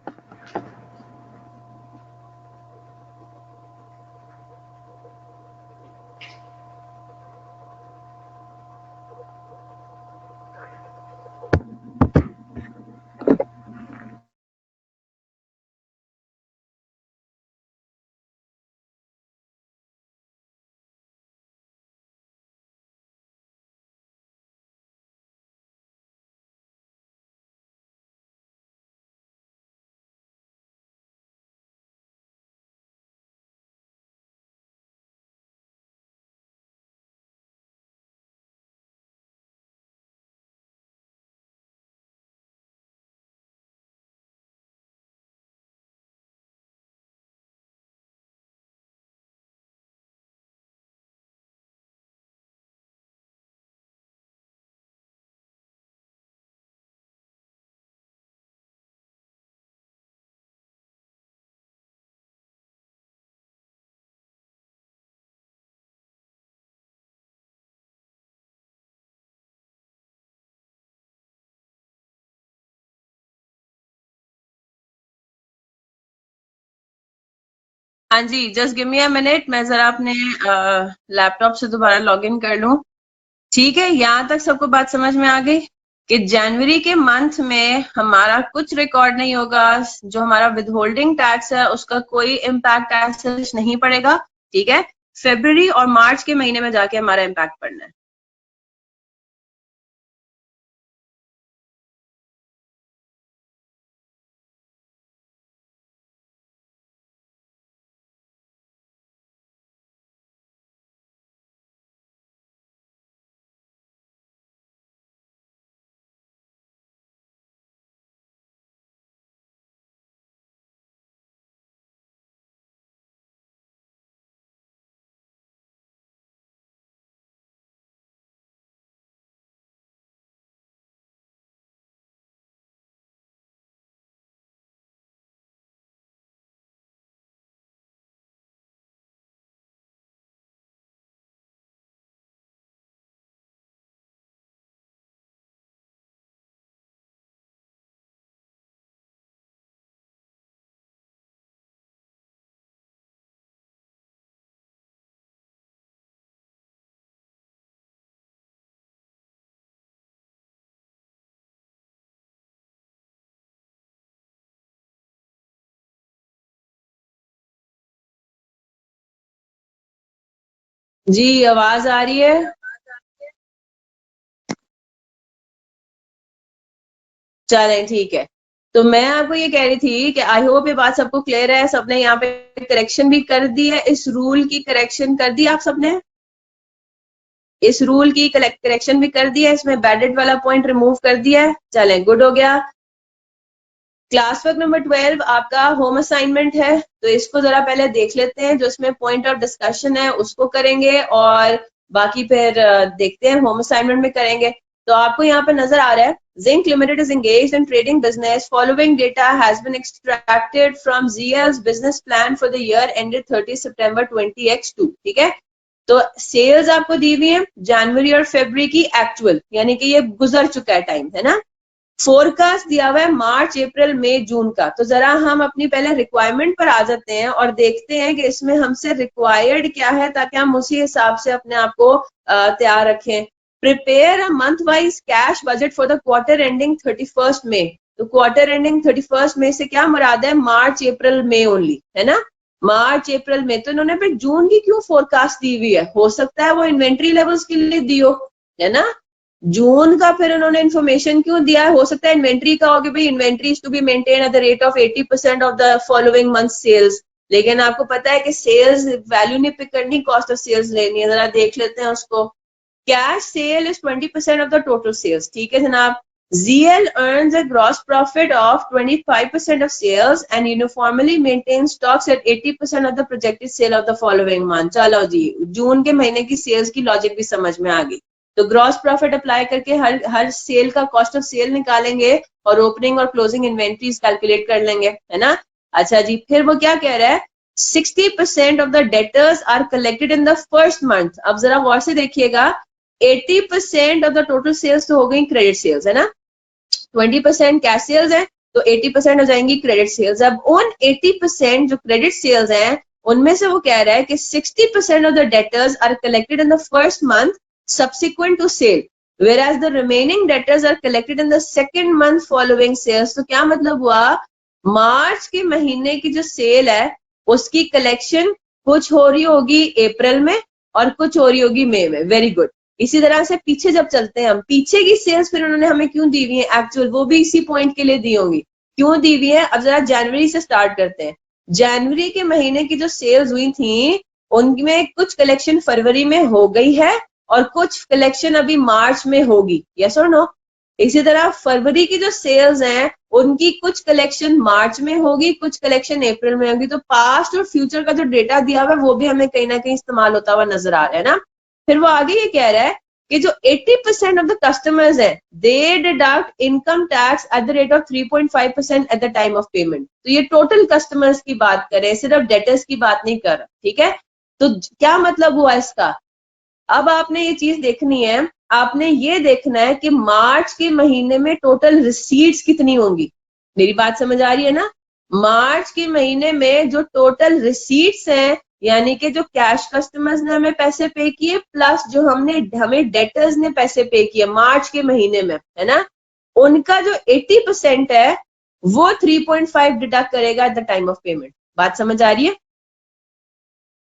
हाँ जी, just give me a minute, मैं जरा अपने लैपटॉप से दोबारा लॉग इन कर लूं। ठीक है, यहाँ तक सबको बात समझ में आ गई कि जनवरी के मंथ में हमारा कुछ रिकॉर्ड नहीं होगा, जो हमारा विद होल्डिंग टैक्स है उसका कोई इम्पैक्ट टैक्स नहीं पड़ेगा। ठीक है, फेब्रुवरी और मार्च के महीने में जाके हमारा इम्पैक्ट पड़ना है। जी, आवाज आ रही है? चलें, ठीक है। तो मैं आपको ये कह रही थी कि आई होप ये बात सबको क्लियर है, सबने यहाँ पे करेक्शन भी कर दी है, इस रूल की करेक्शन कर दी आप सबने? इस रूल की करेक्शन भी कर दिया है, इसमें बैडेड वाला पॉइंट रिमूव कर दिया है। चलें, गुड हो गया। क्लास वर्क नंबर 12 आपका होम असाइनमेंट है, तो इसको जरा पहले देख लेते हैं, जो इसमें पॉइंट ऑफ डिस्कशन है उसको करेंगे और बाकी फिर देखते हैं होम असाइनमेंट में करेंगे। तो आपको यहाँ पे नजर आ रहा है, Zinc Limited is engaged in trading business. Following data has been extracted from ZL's business plan for the year ended 30 September 20x2। ठीक है, तो सेल्स आपको दी हुई है जनवरी और फरवरी की एक्चुअल, यानी कि ये गुजर चुका है टाइम, है ना। फोरकास्ट दिया हुआ है मार्च अप्रैल मई जून का। तो जरा हम अपनी पहले रिक्वायरमेंट पर आ जाते हैं और देखते हैं कि इसमें हमसे रिक्वायर्ड क्या है, ताकि हम उसी हिसाब से अपने आप को तैयार रखें। Prepare a month wise cash budget for the quarter ending 31 मई। तो क्वार्टर एंडिंग 31 मई से क्या मुराद है? मार्च अप्रैल मई ओनली, है ना। मार्च अप्रैल में तो इन्होंने फिर जून की क्यों फोरकास्ट दी हुई है? हो सकता है वो इन्वेंट्री लेवल्स के लिए दी हो, है ना। जून का फिर उन्होंने इन्फॉर्मेशन क्यों दिया है? हो सकता है इन्वेंट्री का हो कि भाई inventory is to be maintain at the rate of 80% of the following month sales. लेकिन आपको पता है कि सेल्स वैल्यू नहीं पिक करनी, कॉस्ट ऑफ सेल्स लेनी है। जरा देख लेते हैं उसको। Cash sale is 20% of the total sales. ठीक है जनाब। ZL earns a gross profit of 25% of sales and uniformly maintains stocks at 80% of the projected sale of the following month। चलो जी, जून के महीने की सेल्स की लॉजिक भी समझ में आ गई। तो ग्रॉस प्रॉफिट अप्लाई करके हर सेल का कॉस्ट ऑफ सेल निकालेंगे और ओपनिंग और क्लोजिंग इन्वेंट्रीज कैलकुलेट कर लेंगे, है ना। अच्छा जी, फिर वो क्या कह रहा है? 60% of the debtors are collected in the first month. अब जरा गौर से देखिएगा, 80% ऑफ द टोटल सेल्स तो हो गई क्रेडिट सेल्स, है ना। 20% कैश सेल्स है, तो 80% हो जाएंगी क्रेडिट सेल्स। अब उन 80% जो क्रेडिट सेल्स हैं उनमें से वो कह रहा है कि 60% of the debtors are collected in the first month subsequent to sale, whereas the remaining debtors are collected in the second month following sales। तो क्या मतलब हुआ? मार्च के महीने की जो सेल है उसकी कलेक्शन कुछ हो रही होगी अप्रैल में और कुछ हो रही होगी मई में। Very good. इसी तरह से पीछे जब चलते हैं हम, पीछे की सेल्स फिर उन्होंने हमें क्यों दी हुई है एक्चुअल, वो भी इसी पॉइंट के लिए दी होंगी। क्यों दी हुई है? अब जरा जनवरी से स्टार्ट करते हैं। जनवरी के महीने की जो सेल्स हुई थी उनमें कुछ कलेक्शन फरवरी में हो गई है और कुछ कलेक्शन अभी मार्च में होगी। यस और नो? इसी तरह फरवरी की जो सेल्स हैं उनकी कुछ कलेक्शन मार्च में होगी, कुछ कलेक्शन अप्रैल में होगी। तो पास्ट और फ्यूचर का जो डेटा दिया हुआ है वो भी हमें कहीं ना कहीं इस्तेमाल होता हुआ नजर आ रहा है ना। फिर वो आगे ये कह रहा है कि जो 80% ऑफ द कस्टमर्स हैं they deduct income tax at the rate of 3.5% at the time of payment. तो ये टोटल कस्टमर्स की बात कर रहे हैं, सिर्फ डेटर्स की बात नहीं कर रहा। ठीक है, तो क्या मतलब हुआ इसका? अब आपने ये चीज देखनी है, आपने ये देखना है कि मार्च के महीने में टोटल रिसीट्स कितनी होंगी। मेरी बात समझ आ रही है ना। मार्च के महीने में जो टोटल रिसीट्स हैं, यानी कि जो कैश कस्टमर्स ने हमें पैसे पे किए प्लस जो हमें डेटर्स ने पैसे पे किए मार्च के महीने में, है ना, उनका जो 80% है वो 3.5 डिडक्ट करेगा eight the time of payment. बात समझ आ रही है?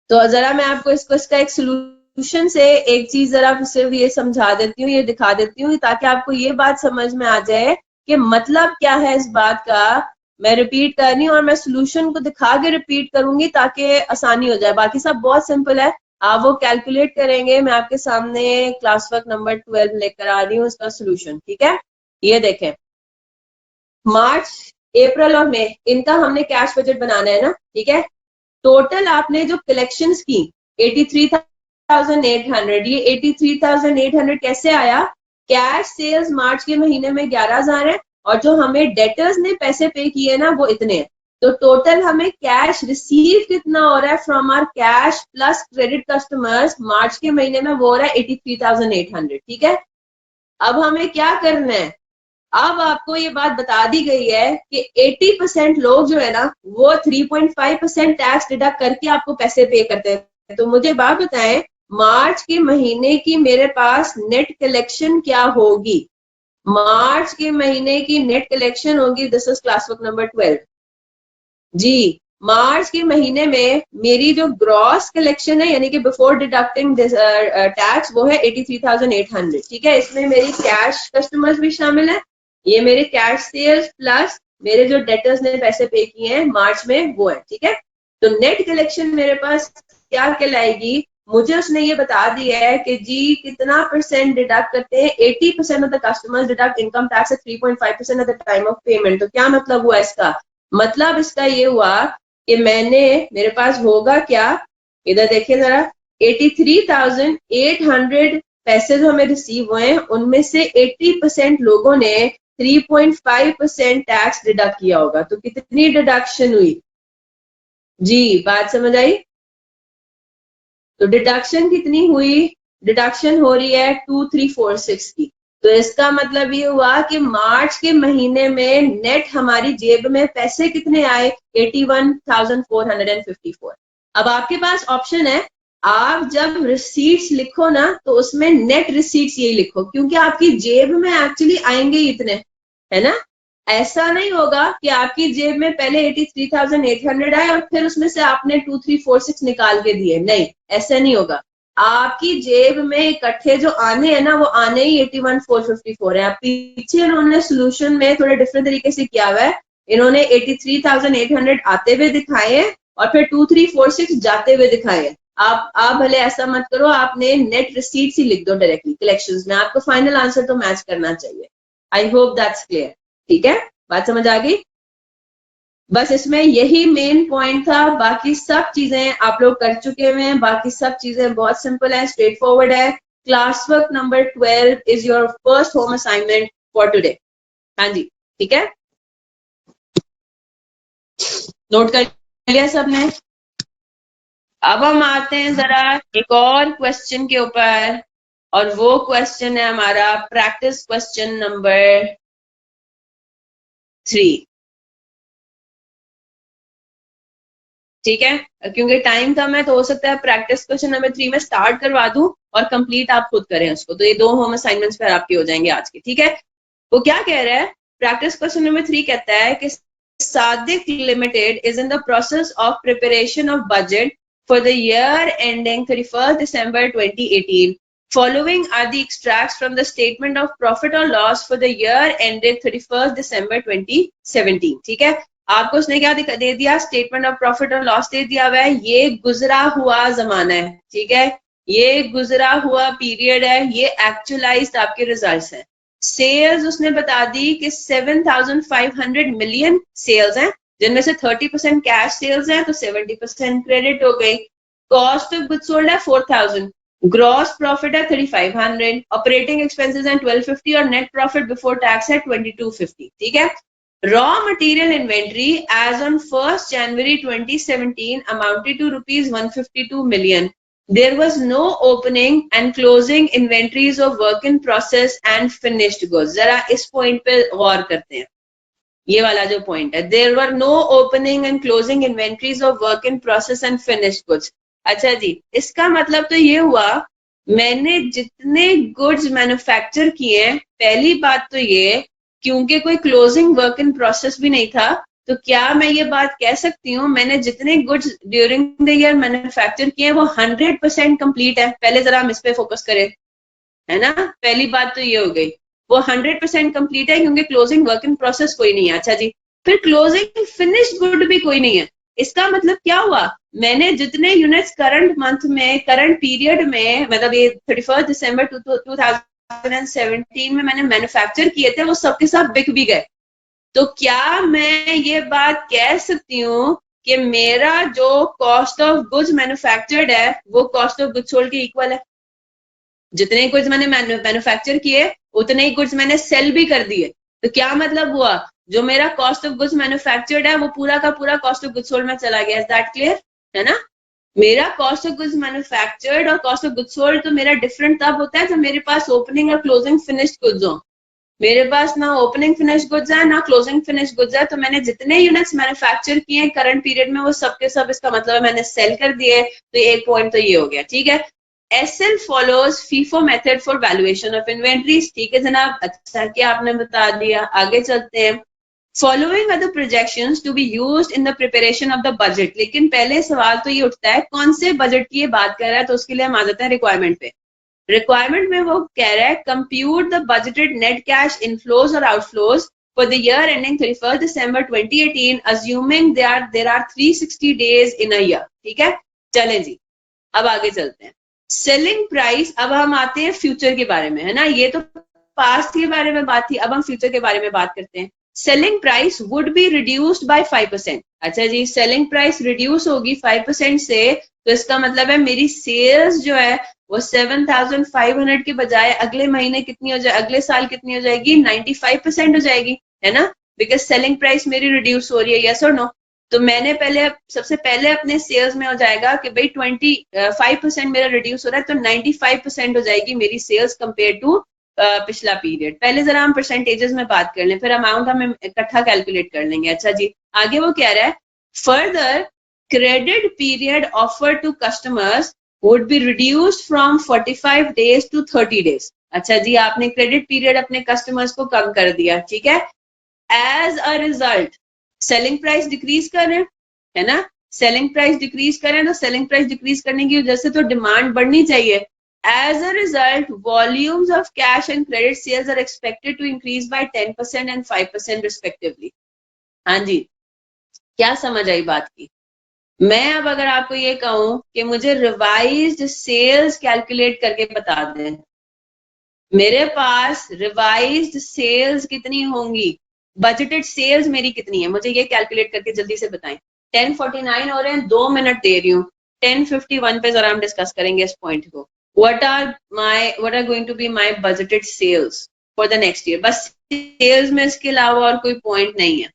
तो जरा मैं आपको इसका एक सोल्यूशन से एक चीज जरा सिर्फ ये समझा देती हूँ, ये दिखा देती हूँ, ताकि आपको ये बात समझ में आ जाए कि मतलब क्या है इस बात का। मैं रिपीट कर रही हूँ और मैं सोल्यूशन को दिखा के रिपीट करूंगी ताकि आसानी हो जाए। बाकी सब बहुत सिंपल है, आप वो कैलकुलेट करेंगे। मैं आपके सामने क्लास वर्क नंबर 12 लेकर आ रही हूँ इसका सोल्यूशन, ठीक है। ये देखें, मार्च, अप्रैल और मई, इनका हमने कैश बजट बनाना है ना, ठीक है। टोटल आपने जो कलेक्शंस की 83,800, ये 83,800 कैसे आया? कैश सेल्स मार्च के महीने में 11,000 है और जो हमें डेटर्स ने पैसे पे किए ना वो इतने हैं। तो टोटल हमें कैश रिसीव कितना हो रहा है from our cash plus credit customers March के महीने में, वो हो रहा है 83,800, ठीक है। अब हमें क्या करना है? अब आपको ये बात बता दी गई है कि 80% लोग जो है ना वो 3.5% टैक्स डिडक्ट करके आपको पैसे पे करते हैं। तो मुझे बात बताएं, मार्च के महीने की मेरे पास नेट कलेक्शन क्या होगी? मार्च के महीने की नेट कलेक्शन होगी, this is class work number 12 जी। मार्च के महीने में मेरी जो ग्रॉस कलेक्शन है यानी कि बिफोर डिडक्टिंग टैक्स वो है 83,800, ठीक है। इसमें मेरी कैश कस्टमर्स भी शामिल है, ये मेरे कैश सेल्स प्लस मेरे जो डेटर्स ने पैसे पे किए हैं मार्च में वो है, ठीक है। तो नेट कलेक्शन मेरे पास क्या कहलाएगी? मुझे उसने ये बता दिया है कि जी कितना परसेंट डिडक्ट करते हैं, 80% of the customers deduct income tax eight 3.5% at the time of payment. तो क्या मतलब हुआ इसका? मतलब इसका ये हुआ कि मेरे पास होगा क्या, इधर देखिए जरा, 83,800 पैसे जो हमें रिसीव हुए हैं उनमें से 80% लोगों ने 3.5% टैक्स डिडक्ट किया होगा। तो कितनी डिडक्शन हुई जी? बात समझ आई? तो डिडक्शन कितनी हुई? डिडक्शन हो रही है 2346 की। तो इसका मतलब ये हुआ कि मार्च के महीने में नेट हमारी जेब में पैसे कितने आए? 81,454। अब आपके पास ऑप्शन है, आप जब रिसीट्स लिखो ना तो उसमें नेट रिसीट्स यही लिखो, क्योंकि आपकी जेब में एक्चुअली आएंगे ही इतने, है ना। ऐसा नहीं होगा कि आपकी जेब में पहले 83,800 आए और फिर उसमें से आपने 2346 निकाल के दिए, नहीं, ऐसा नहीं होगा। आपकी जेब में इकट्ठे जो आने हैं ना वो आने ही 81,454 है। पीछे इन्होंने सोल्यूशन में थोड़े डिफरेंट तरीके से किया हुआ है, इन्होंने 83,800 आते हुए दिखाए हैं और फिर 2346 जाते हुए दिखाए हैं। आप भले ऐसा मत करो, आपने नेट रिसीट्स ही लिख दो डायरेक्टली कलेक्शंस में, आपको फाइनल आंसर तो मैच करना चाहिए। आई होप दैट्स क्लियर, ठीक है। बात समझ आ गई? बस इसमें यही मेन पॉइंट था, बाकी सब चीजें आप लोग कर चुके हुए हैं, बाकी सब चीजें बहुत सिंपल है, स्ट्रेट फॉरवर्ड है। Class work number 12 is your first home assignment for today. हाँ जी, ठीक है, नोट कर लिया सबने? अब हम आते हैं जरा एक और क्वेश्चन के ऊपर, और वो क्वेश्चन है हमारा प्रैक्टिस क्वेश्चन नंबर 3, ठीक है। क्योंकि टाइम कम है तो हो सकता है प्रैक्टिस क्वेश्चन नंबर 3 में स्टार्ट करवा दूं और कंप्लीट आप खुद करें उसको, तो ये 2 होम असाइनमेंट्स फिर आपके हो जाएंगे आज के, ठीक है। वो क्या कह रहा है? प्रैक्टिस क्वेश्चन नंबर 3 कहता है कि Sadiq limited is in the process of preparation of budget for the year ending 31 December 2018. Following are the extracts from the statement of profit or loss for the year ended 31 December 2017, ठीक है। आपको उसने क्या दे दिया? Statement of profit और loss दे दिया हुआ है, ये गुजरा हुआ जमाना है, ठीक है, ये गुजरा हुआ पीरियड है, ये एक्चुअलाइज्ड आपके रिजल्ट्स हैं। सेल्स उसने बता दी कि 7,500 मिलियन सेल्स हैं, जिनमें से 30% कैश सेल्स हैं, तो 70% क्रेडिट हो गई। कॉस्ट ऑफ गुड्स सोल्ड है 4,000, ग्रॉस प्रॉफिट है 3,500, ऑपरेटिंग एक्सपेंसेस हैं 1,250 और नेट प्रॉफिट बिफोर टैक्स है 2,250, ठीक है। Raw material inventory as on 1st January 2017 amounted to rupees 152 million. There was no opening and closing inventories of work in process and finished goods. जरा इस point पे गौर करते हैं। ये वाला जो पॉइंट है, there were no opening and closing inventories of work in process and finished goods. अच्छा जी, इसका मतलब तो ये हुआ मैंने जितने गुड्स मैन्युफैक्चर किए हैं, पहली बात तो ये, क्योंकि कोई क्लोजिंग वर्क इन प्रोसेस भी नहीं था, तो क्या मैं ये बात कह सकती हूँ मैंने जितने goods during the year manufacture किए हैं वो 100% कंप्लीट है। पहले जरा हम इस पे फोकस करें, है ना। पहली बात तो ये हो गई, वो 100% कंप्लीट है क्योंकि क्लोजिंग वर्क इन प्रोसेस कोई नहीं है। अच्छा जी, फिर क्लोजिंग फिनिश्ड गुड भी कोई नहीं है। इसका मतलब क्या हुआ, मैंने जितने यूनिट्स करंट मंथ में, करंट पीरियड में, मतलब ये 31 दिसंबर 2017 में मैंने मैन्युफैक्चर किए थे, वो सबके सब बिक भी गए। तो क्या मैं ये बात कह सकती हूँ कि मेरा जो कॉस्ट ऑफ गुड्स मैन्युफैक्चर्ड है वो कॉस्ट ऑफ गुड्स सोल्ड के इक्वल है। जितने गुड्स मैंने मैन्युफैक्चर किए उतने ही गुड्स मैंने सेल भी कर दिए। तो क्या मतलब हुआ, जो मेरा कॉस्ट ऑफ गुड्स मैन्युफैक्चर्ड है वो पूरा का पूरा कॉस्ट ऑफ गुड्स सोल्ड में चला गया। इज दैट क्लियर, है ना। मेरा कॉस्ट ऑफ गुड्स मैन्युफैक्चर्ड और कॉस्ट ऑफ गुड्स सोल्ड तो मेरा डिफरेंट तब होता है जब मेरे पास ओपनिंग और क्लोजिंग फिनिश्ड गुड्स हो। मेरे पास ना ओपनिंग फिनिश गुड्स है ना क्लोजिंग फिनिश गुड्स है, तो मैंने जितने यूनिट्स मैन्युफैक्चर किए हैं करंट पीरियड में वो सब के सब, इसका मतलब है मैंने सेल कर दिए। तो एक पॉइंट तो ये हो गया, ठीक है। SL follows FIFO method for valuation of inventories, ठीक है जनाब, अच्छा क्या आपने बता दिया। आगे चलते हैं। Following are the projections to be used in the preparation of the budget. लेकिन पहले सवाल तो ये उठता है कौन से बजट की ये बात कर रहा है, तो उसके लिए हम आ जाते हैं रिक्वायरमेंट पे। रिक्वायरमेंट में वो कह रहा है compute the budgeted net cash inflows और outflows for the year ending 31 December 2018 assuming there are 360 days in a year. ठीक है, चलें जी, अब आगे चलते हैं। सेलिंग प्राइस, अब हम आते हैं फ्यूचर के बारे में, है ना। ये तो पास्ट के बारे में बात थी, अब हम फ्यूचर के बारे में बात करते हैं। Selling price would be reduced by 5%। अच्छा जी, सेलिंग प्राइस रिड्यूस होगी 5% से, तो इसका मतलब है मेरी सेल्स जो है वो 7,500 के बजाय अगले महीने कितनी हो जाए, अगले साल कितनी हो जाएगी, 95% हो जाएगी, है ना। बिकॉज सेलिंग प्राइस मेरी रिड्यूस हो रही है, यस और नो। तो मैंने पहले, सबसे पहले अपने सेल्स में हो जाएगा कि भाई 25% मेरा रिड्यूस हो रहा है, तो 95% हो जाएगी मेरी सेल्स कंपेयर टू पिछला पीरियड। पहले जरा हम परसेंटेजेस में बात कर लें, फिर अमाउंट हम इकट्ठा कैलकुलेट कर लेंगे। अच्छा जी, आगे वो कह रहा है further credit period offer to customers would be reduced from 45 days to 30 days. अच्छा जी, आपने क्रेडिट पीरियड अपने कस्टमर्स को कम कर दिया, ठीक है। As a result selling price decrease कर रहे हैं, है ना। सेलिंग प्राइस डिक्रीज करें तो सेलिंग प्राइस डिक्रीज करने की वजह से तो डिमांड बढ़नी चाहिए। As a result, volumes of cash and credit sales are expected to increase by 10% and 5% respectively. हाँ जी, क्या समझ आई बात की। मैं अब अगर आपको ये कहूं कि मुझे रिवाइज्ड सेल्स कैलकुलेट करके बता दें, मेरे पास रिवाइज्ड सेल्स कितनी होंगी, बजटेड सेल्स मेरी कितनी है, मुझे ये कैलकुलेट करके जल्दी से बताएं। 10:49 हो रहे हैं, 2 मिनट दे रही हूँ। 10:51 पे जरा हम डिस्कस करेंगे इस पॉइंट को। what are going to be my budgeted sales for the next year? बस सेल्स में इसके अलावा और कोई पॉइंट नहीं है।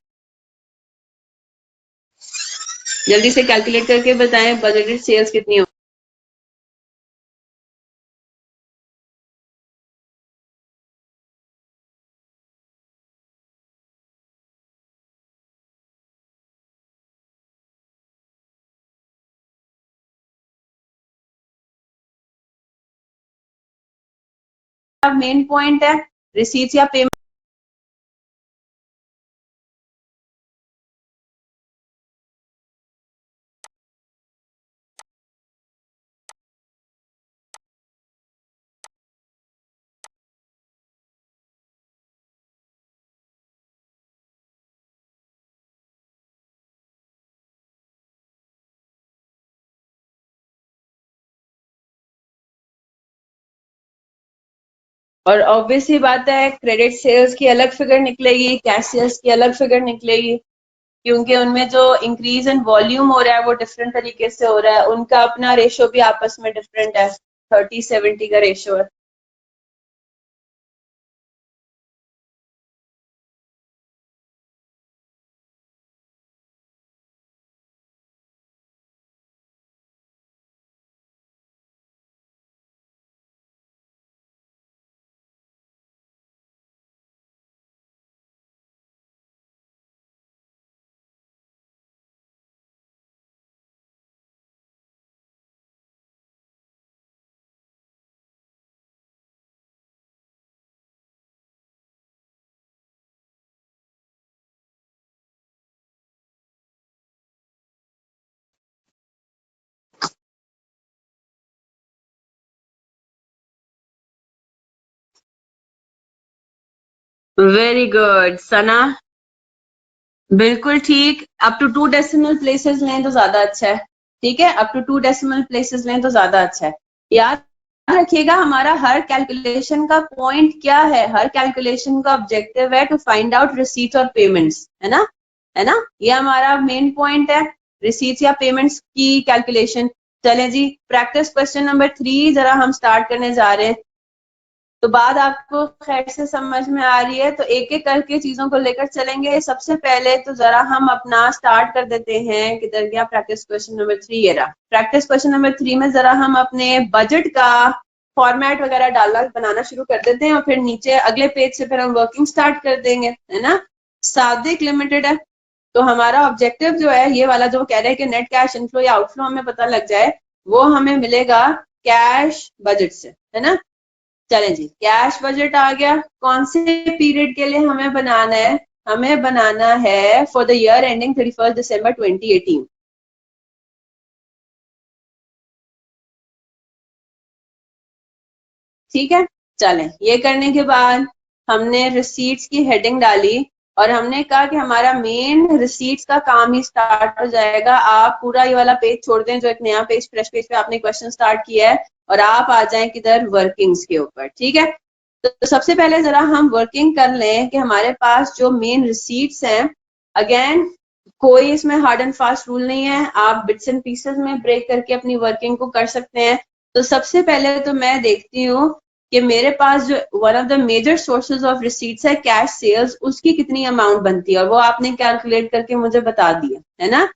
जल्दी से कैलकुलेट करके बताएं बजटेड सेल्स कितनी हो। मेन पॉइंट है रिसीट्स या पेमेंट। और ऑब्वियसली बात है क्रेडिट सेल्स की अलग फिगर निकलेगी, कैश सेल्स की अलग फिगर निकलेगी, क्योंकि उनमें जो इंक्रीज इन वॉल्यूम हो रहा है वो डिफरेंट तरीके से हो रहा है, उनका अपना रेशो भी आपस में डिफरेंट है, 30-70 का रेशो है। वेरी गुड सना, बिल्कुल ठीक। अप टू 2 डेसिमल प्लेसेस लें तो ज्यादा अच्छा है। ठीक है, अप टू 2 डेसिमल प्लेसेस लें तो ज्यादा अच्छा है। याद रखिएगा हमारा हर कैलकुलेशन का पॉइंट क्या है, हर कैलकुलेशन का ऑब्जेक्टिव है टू फाइंड आउट रिसीट और पेमेंट्स, है ना, है ना, ये हमारा मेन पॉइंट है, रिसीट्स या पेमेंट्स की कैलकुलेशन। चलें जी, प्रैक्टिस क्वेश्चन नंबर 3 जरा हम स्टार्ट करने जा रहे हैं। तो बात आपको खैर से समझ में आ रही है, तो एक एक करके चीजों को लेकर चलेंगे। सबसे पहले तो जरा हम अपना स्टार्ट कर देते हैं, किधर गया प्रैक्टिस क्वेश्चन नंबर 3, ये रहा। प्रैक्टिस क्वेश्चन नंबर 3 में जरा हम अपने बजट का फॉर्मेट वगैरह डालना बनाना शुरू कर देते हैं और फिर नीचे अगले पेज से फिर हम वर्किंग स्टार्ट कर देंगे, है ना। सादिक लिमिटेड है, तो हमारा ऑब्जेक्टिव जो है ये वाला जो कह रहे हैं कि नेट कैश इनफ्लो या आउटफ्लो हमें पता लग जाए, वो हमें मिलेगा कैश बजट से, है ना। चलें जी, कैश बजट आ गया। कौन से पीरियड के लिए हमें बनाना है? हमें बनाना है for the year ending 31 December 2018। ठीक है, चलें, ये करने के बाद हमने रिसीट्स की हेडिंग डाली और हमने कहा कि हमारा मेन रिसीट्स का काम ही स्टार्ट हो जाएगा। आप पूरा ये वाला पेज छोड़ दें जो एक नया पेज, फ्रेश पेज पे आपने क्वेश्चन स्टार्ट किया है, और आप आ जाएं किधर, वर्किंग्स के ऊपर। ठीक है, तो सबसे पहले जरा हम वर्किंग कर लें कि हमारे पास जो मेन रिसीट्स हैं, अगेन कोई इसमें हार्ड एंड फास्ट रूल नहीं है, आप बिट्स एंड पीसेस में ब्रेक करके अपनी वर्किंग को कर सकते हैं। तो सबसे पहले तो मैं देखती हूँ कि मेरे पास जो one of the major sources of receipts है कैश सेल्स, उसकी कितनी अमाउंट बनती है, और वो आपने कैलकुलेट करके मुझे बता दिया, है ना।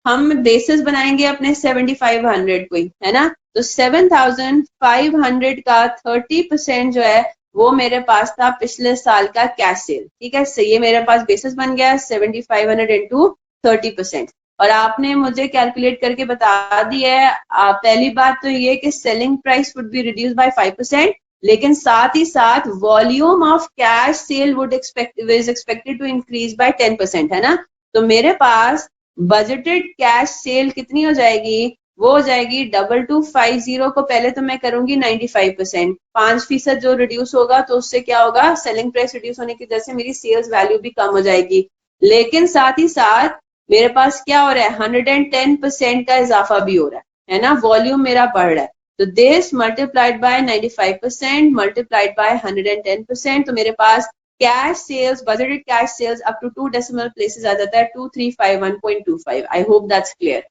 हम बेसिस बनाएंगे अपने 7500 को ही, है ना। तो 7500 का 30% जो है वो मेरे पास था पिछले साल का कैश सेल। ठीक है, ये मेरे पास बेसिस बन गया 7500 इंटू 30%। और आपने मुझे कैलकुलेट करके बता दिया है, पहली बात तो ये कि selling price would be reduce by 5%, लेकिन साथ ही साथ volume of cash sale would is expected to increase by 10%, है ना। तो मेरे पास बजटेड कैश सेल कितनी हो जाएगी, वो हो जाएगी 2250 को पहले तो मैं करूंगी 95%, 5% जो रिड्यूस होगा तो उससे क्या होगा, सेलिंग प्राइस रिड्यूस होने की वजह से मेरी सेल्स वैल्यू भी कम हो जाएगी। लेकिन साथ ही साथ मेरे पास क्या हो रहा है, 110% का इजाफा भी हो रहा है ना, वॉल्यूम मेरा बढ़ रहा है। तो this multiplied by 95% multiplied by 110%, तो मेरे पास cash sales, budgeted cash sales up to 2 decimal places आ जाता है 2351.25। I hope that's clear.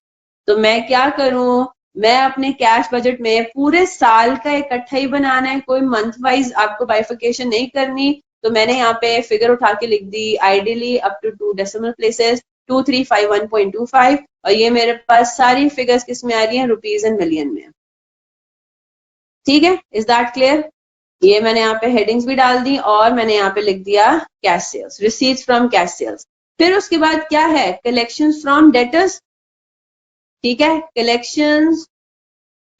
तो मैं क्या करूं, मैं अपने कैश बजट में पूरे साल का इकट्ठा ही बनाना है, कोई मंथ वाइज आपको बाइफिकेशन नहीं करनी। तो मैंने यहाँ पे फिगर उठा के लिख दी, ideally up to 2 decimal places 2351.25, और ये मेरे पास सारी फिगर्स किस में आ रही हैं, रुपीज एंड मिलियन में। ठीक है, इज दैट क्लियर। ये मैंने यहाँ पे हेडिंग्स भी डाल दी और मैंने यहाँ पे लिख दिया cash sales, receipts from cash sales. फिर उसके बाद क्या है, कलेक्शंस फ्रॉम डेटर्स। ठीक है, कलेक्शंस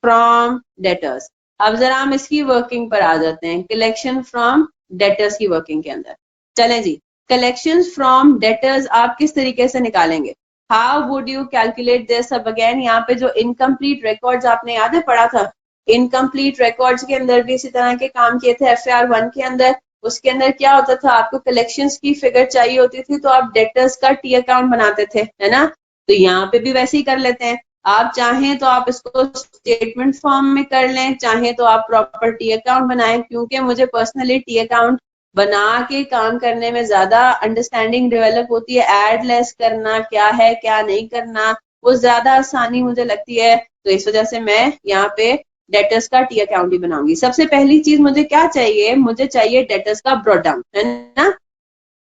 फ्रॉम डेटर्स। अब जरा हम इसकी वर्किंग पर आ जाते हैं, कलेक्शन फ्रॉम डेटर्स की वर्किंग के अंदर। चलें जी, कलेक्शंस फ्रॉम डेटर्स आप किस तरीके से निकालेंगे, how would you calculate this. अब अगेन यहाँ पे जो इनकम्प्लीट रिकॉर्ड्स आपने याद है पढ़ा था, इनकम्प्लीट रिकॉर्ड्स के अंदर भी इसी तरह के काम किए थे FAR 1 के अंदर। उसके अंदर क्या होता था, आपको कलेक्शंस की फिगर चाहिए होती थी तो आप डेटर्स का टी अकाउंट बनाते थे, है ना। तो यहाँ पे भी वैसे ही कर लेते हैं, आप चाहें तो आप इसको स्टेटमेंट फॉर्म में कर लें, चाहें तो आप प्रॉपर टी अकाउंट बनाएं, क्योंकि मुझे पर्सनली टी अकाउंट बना के काम करने में ज्यादा अंडरस्टैंडिंग डेवलप होती है। एड लेस करना क्या है क्या नहीं करना, वो ज्यादा आसानी मुझे लगती है। तो इस वजह से मैं यहाँ पे डेटर्स का टी अकाउंट ही बनाऊंगी। सबसे पहली चीज मुझे क्या चाहिए, मुझे चाहिए डेटर्स का ब्रॉड डाउन, है ना।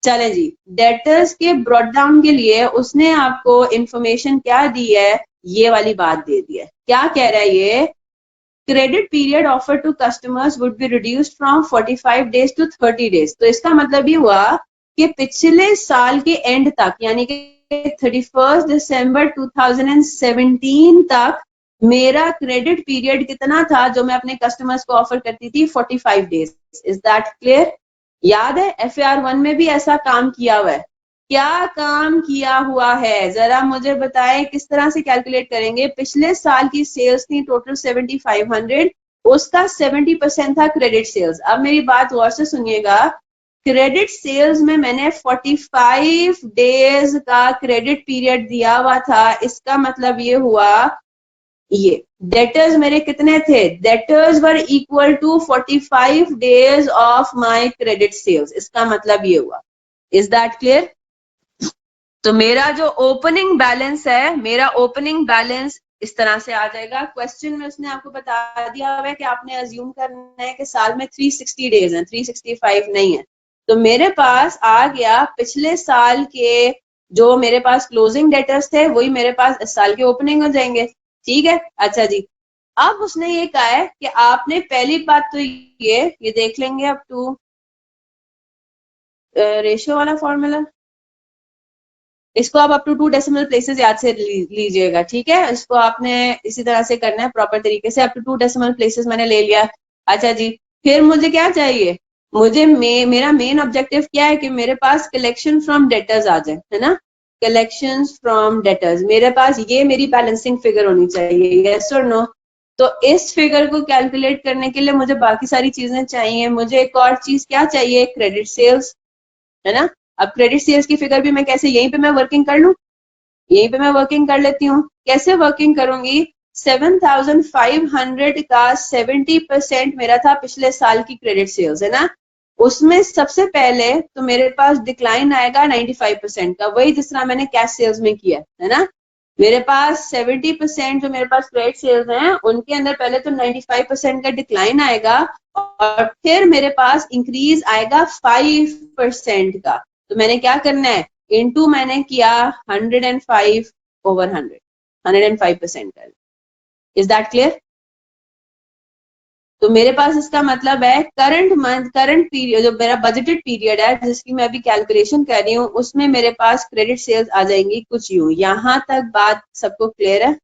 चले जी, डेटर्स के ब्रॉड डाउन के लिए उसने आपको इंफॉर्मेशन क्या दी है, ये वाली बात दे दी है। क्या कह रहा है ये, credit period offer to customers would be reduced from 45 days to 30 days. तो इसका मतलब ये हुआ कि पिछले साल के एंड तक, यानी कि 31 दिसंबर 2017 तक मेरा क्रेडिट पीरियड कितना था जो मैं अपने कस्टमर्स को ऑफर करती थी, 45 डेज। Is that clear. याद है FAR 1 में भी ऐसा काम किया हुआ है, क्या काम किया हुआ है जरा मुझे बताएं, किस तरह से कैलकुलेट करेंगे। पिछले साल की सेल्स थी टोटल 7500, उसका 70% था क्रेडिट सेल्स। अब मेरी बात गौर से सुनिएगा, क्रेडिट सेल्स में मैंने 45 डेज का क्रेडिट पीरियड दिया हुआ था, इसका मतलब ये हुआ ये डेटर्स मेरे कितने थे, debtors were equal to 45 days of my credit sales, इसका मतलब ये हुआ। Is that clear? तो मेरा जो ओपनिंग बैलेंस है, मेरा ओपनिंग बैलेंस इस तरह से आ जाएगा। क्वेश्चन में उसने आपको बता दिया हुआ है कि आपने अज्यूम करना है कि साल में 360 डेज हैं, 365 नहीं है। तो मेरे पास आ गया पिछले साल के जो मेरे पास क्लोजिंग डेटर्स थे वही मेरे पास इस साल के ओपनिंग हो जाएंगे। ठीक है, अच्छा जी। अब उसने ये कहा है कि आपने पहली बात तो ये देख लेंगे अप टू रेशियो वाला फॉर्मूला, इसको आप अप टू 2 डेसिमल प्लेसेस याद से लीजिएगा। ठीक है, इसको आपने इसी तरह से करना है प्रॉपर तरीके से। अप टू 2 डेसिमल प्लेसेस मैंने ले लिया। अच्छा जी, फिर मुझे क्या चाहिए, मुझे मेरा मेन ऑब्जेक्टिव क्या है कि मेरे पास कलेक्शन फ्रॉम डेटर्स आ जाए, है ना, कलेक्शन फ्रॉम डेटर्स। मेरे पास ये मेरी बैलेंसिंग फिगर होनी चाहिए, यस और नो। तो इस फिगर को कैलकुलेट करने के लिए मुझे बाकी सारी चीजें चाहिए। मुझे एक और चीज क्या चाहिए, क्रेडिट सेल्स, है ना। अब क्रेडिट सेल्स की फिगर भी मैं कैसे, यहीं पे मैं वर्किंग कर लूं, यहीं पे मैं वर्किंग कर लेती हूँ। कैसे वर्किंग करूंगी, 7500 का 70% मेरा था पिछले साल की क्रेडिट सेल्स, है ना। उसमें सबसे पहले तो मेरे पास डिक्लाइन आएगा 95% का, वही जिस तरह मैंने कैश सेल्स में किया, है ना। मेरे पास 70% जो मेरे पास क्रेडिट सेल्स हैं उनके अंदर पहले तो 95% का डिक्लाइन आएगा और फिर मेरे पास इंक्रीज आएगा 5% का। तो मैंने क्या करना है, इनटू मैंने किया 105 ओवर 100, 105% का। Is that clear? तो मेरे पास इसका मतलब है करंट मंथ, करंट पीरियड जो मेरा बजटेड पीरियड है जिसकी मैं अभी कैलकुलेशन कर रही हूँ, उसमें मेरे पास क्रेडिट सेल्स आ जाएंगी कुछ यूं। यहां तक बात सबको क्लियर है?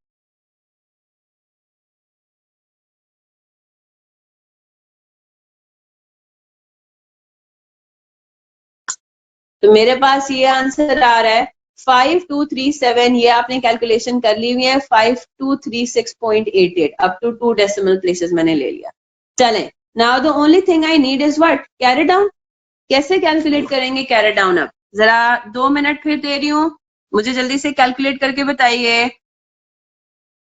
तो मेरे पास ये आंसर आ रहा है 5237, ये आपने कैलकुलेशन कर ली हुई है, 5236.88 अप टू 2 डेसिमल प्लेसेस मैंने ले लिया। चलें, now the only thing I need is what, carry down. कैसे कैलकुलेट करेंगे कैरी डाउन? अब जरा 2 मिनट फिर दे रही हूँ, मुझे जल्दी से कैलकुलेट करके बताइए।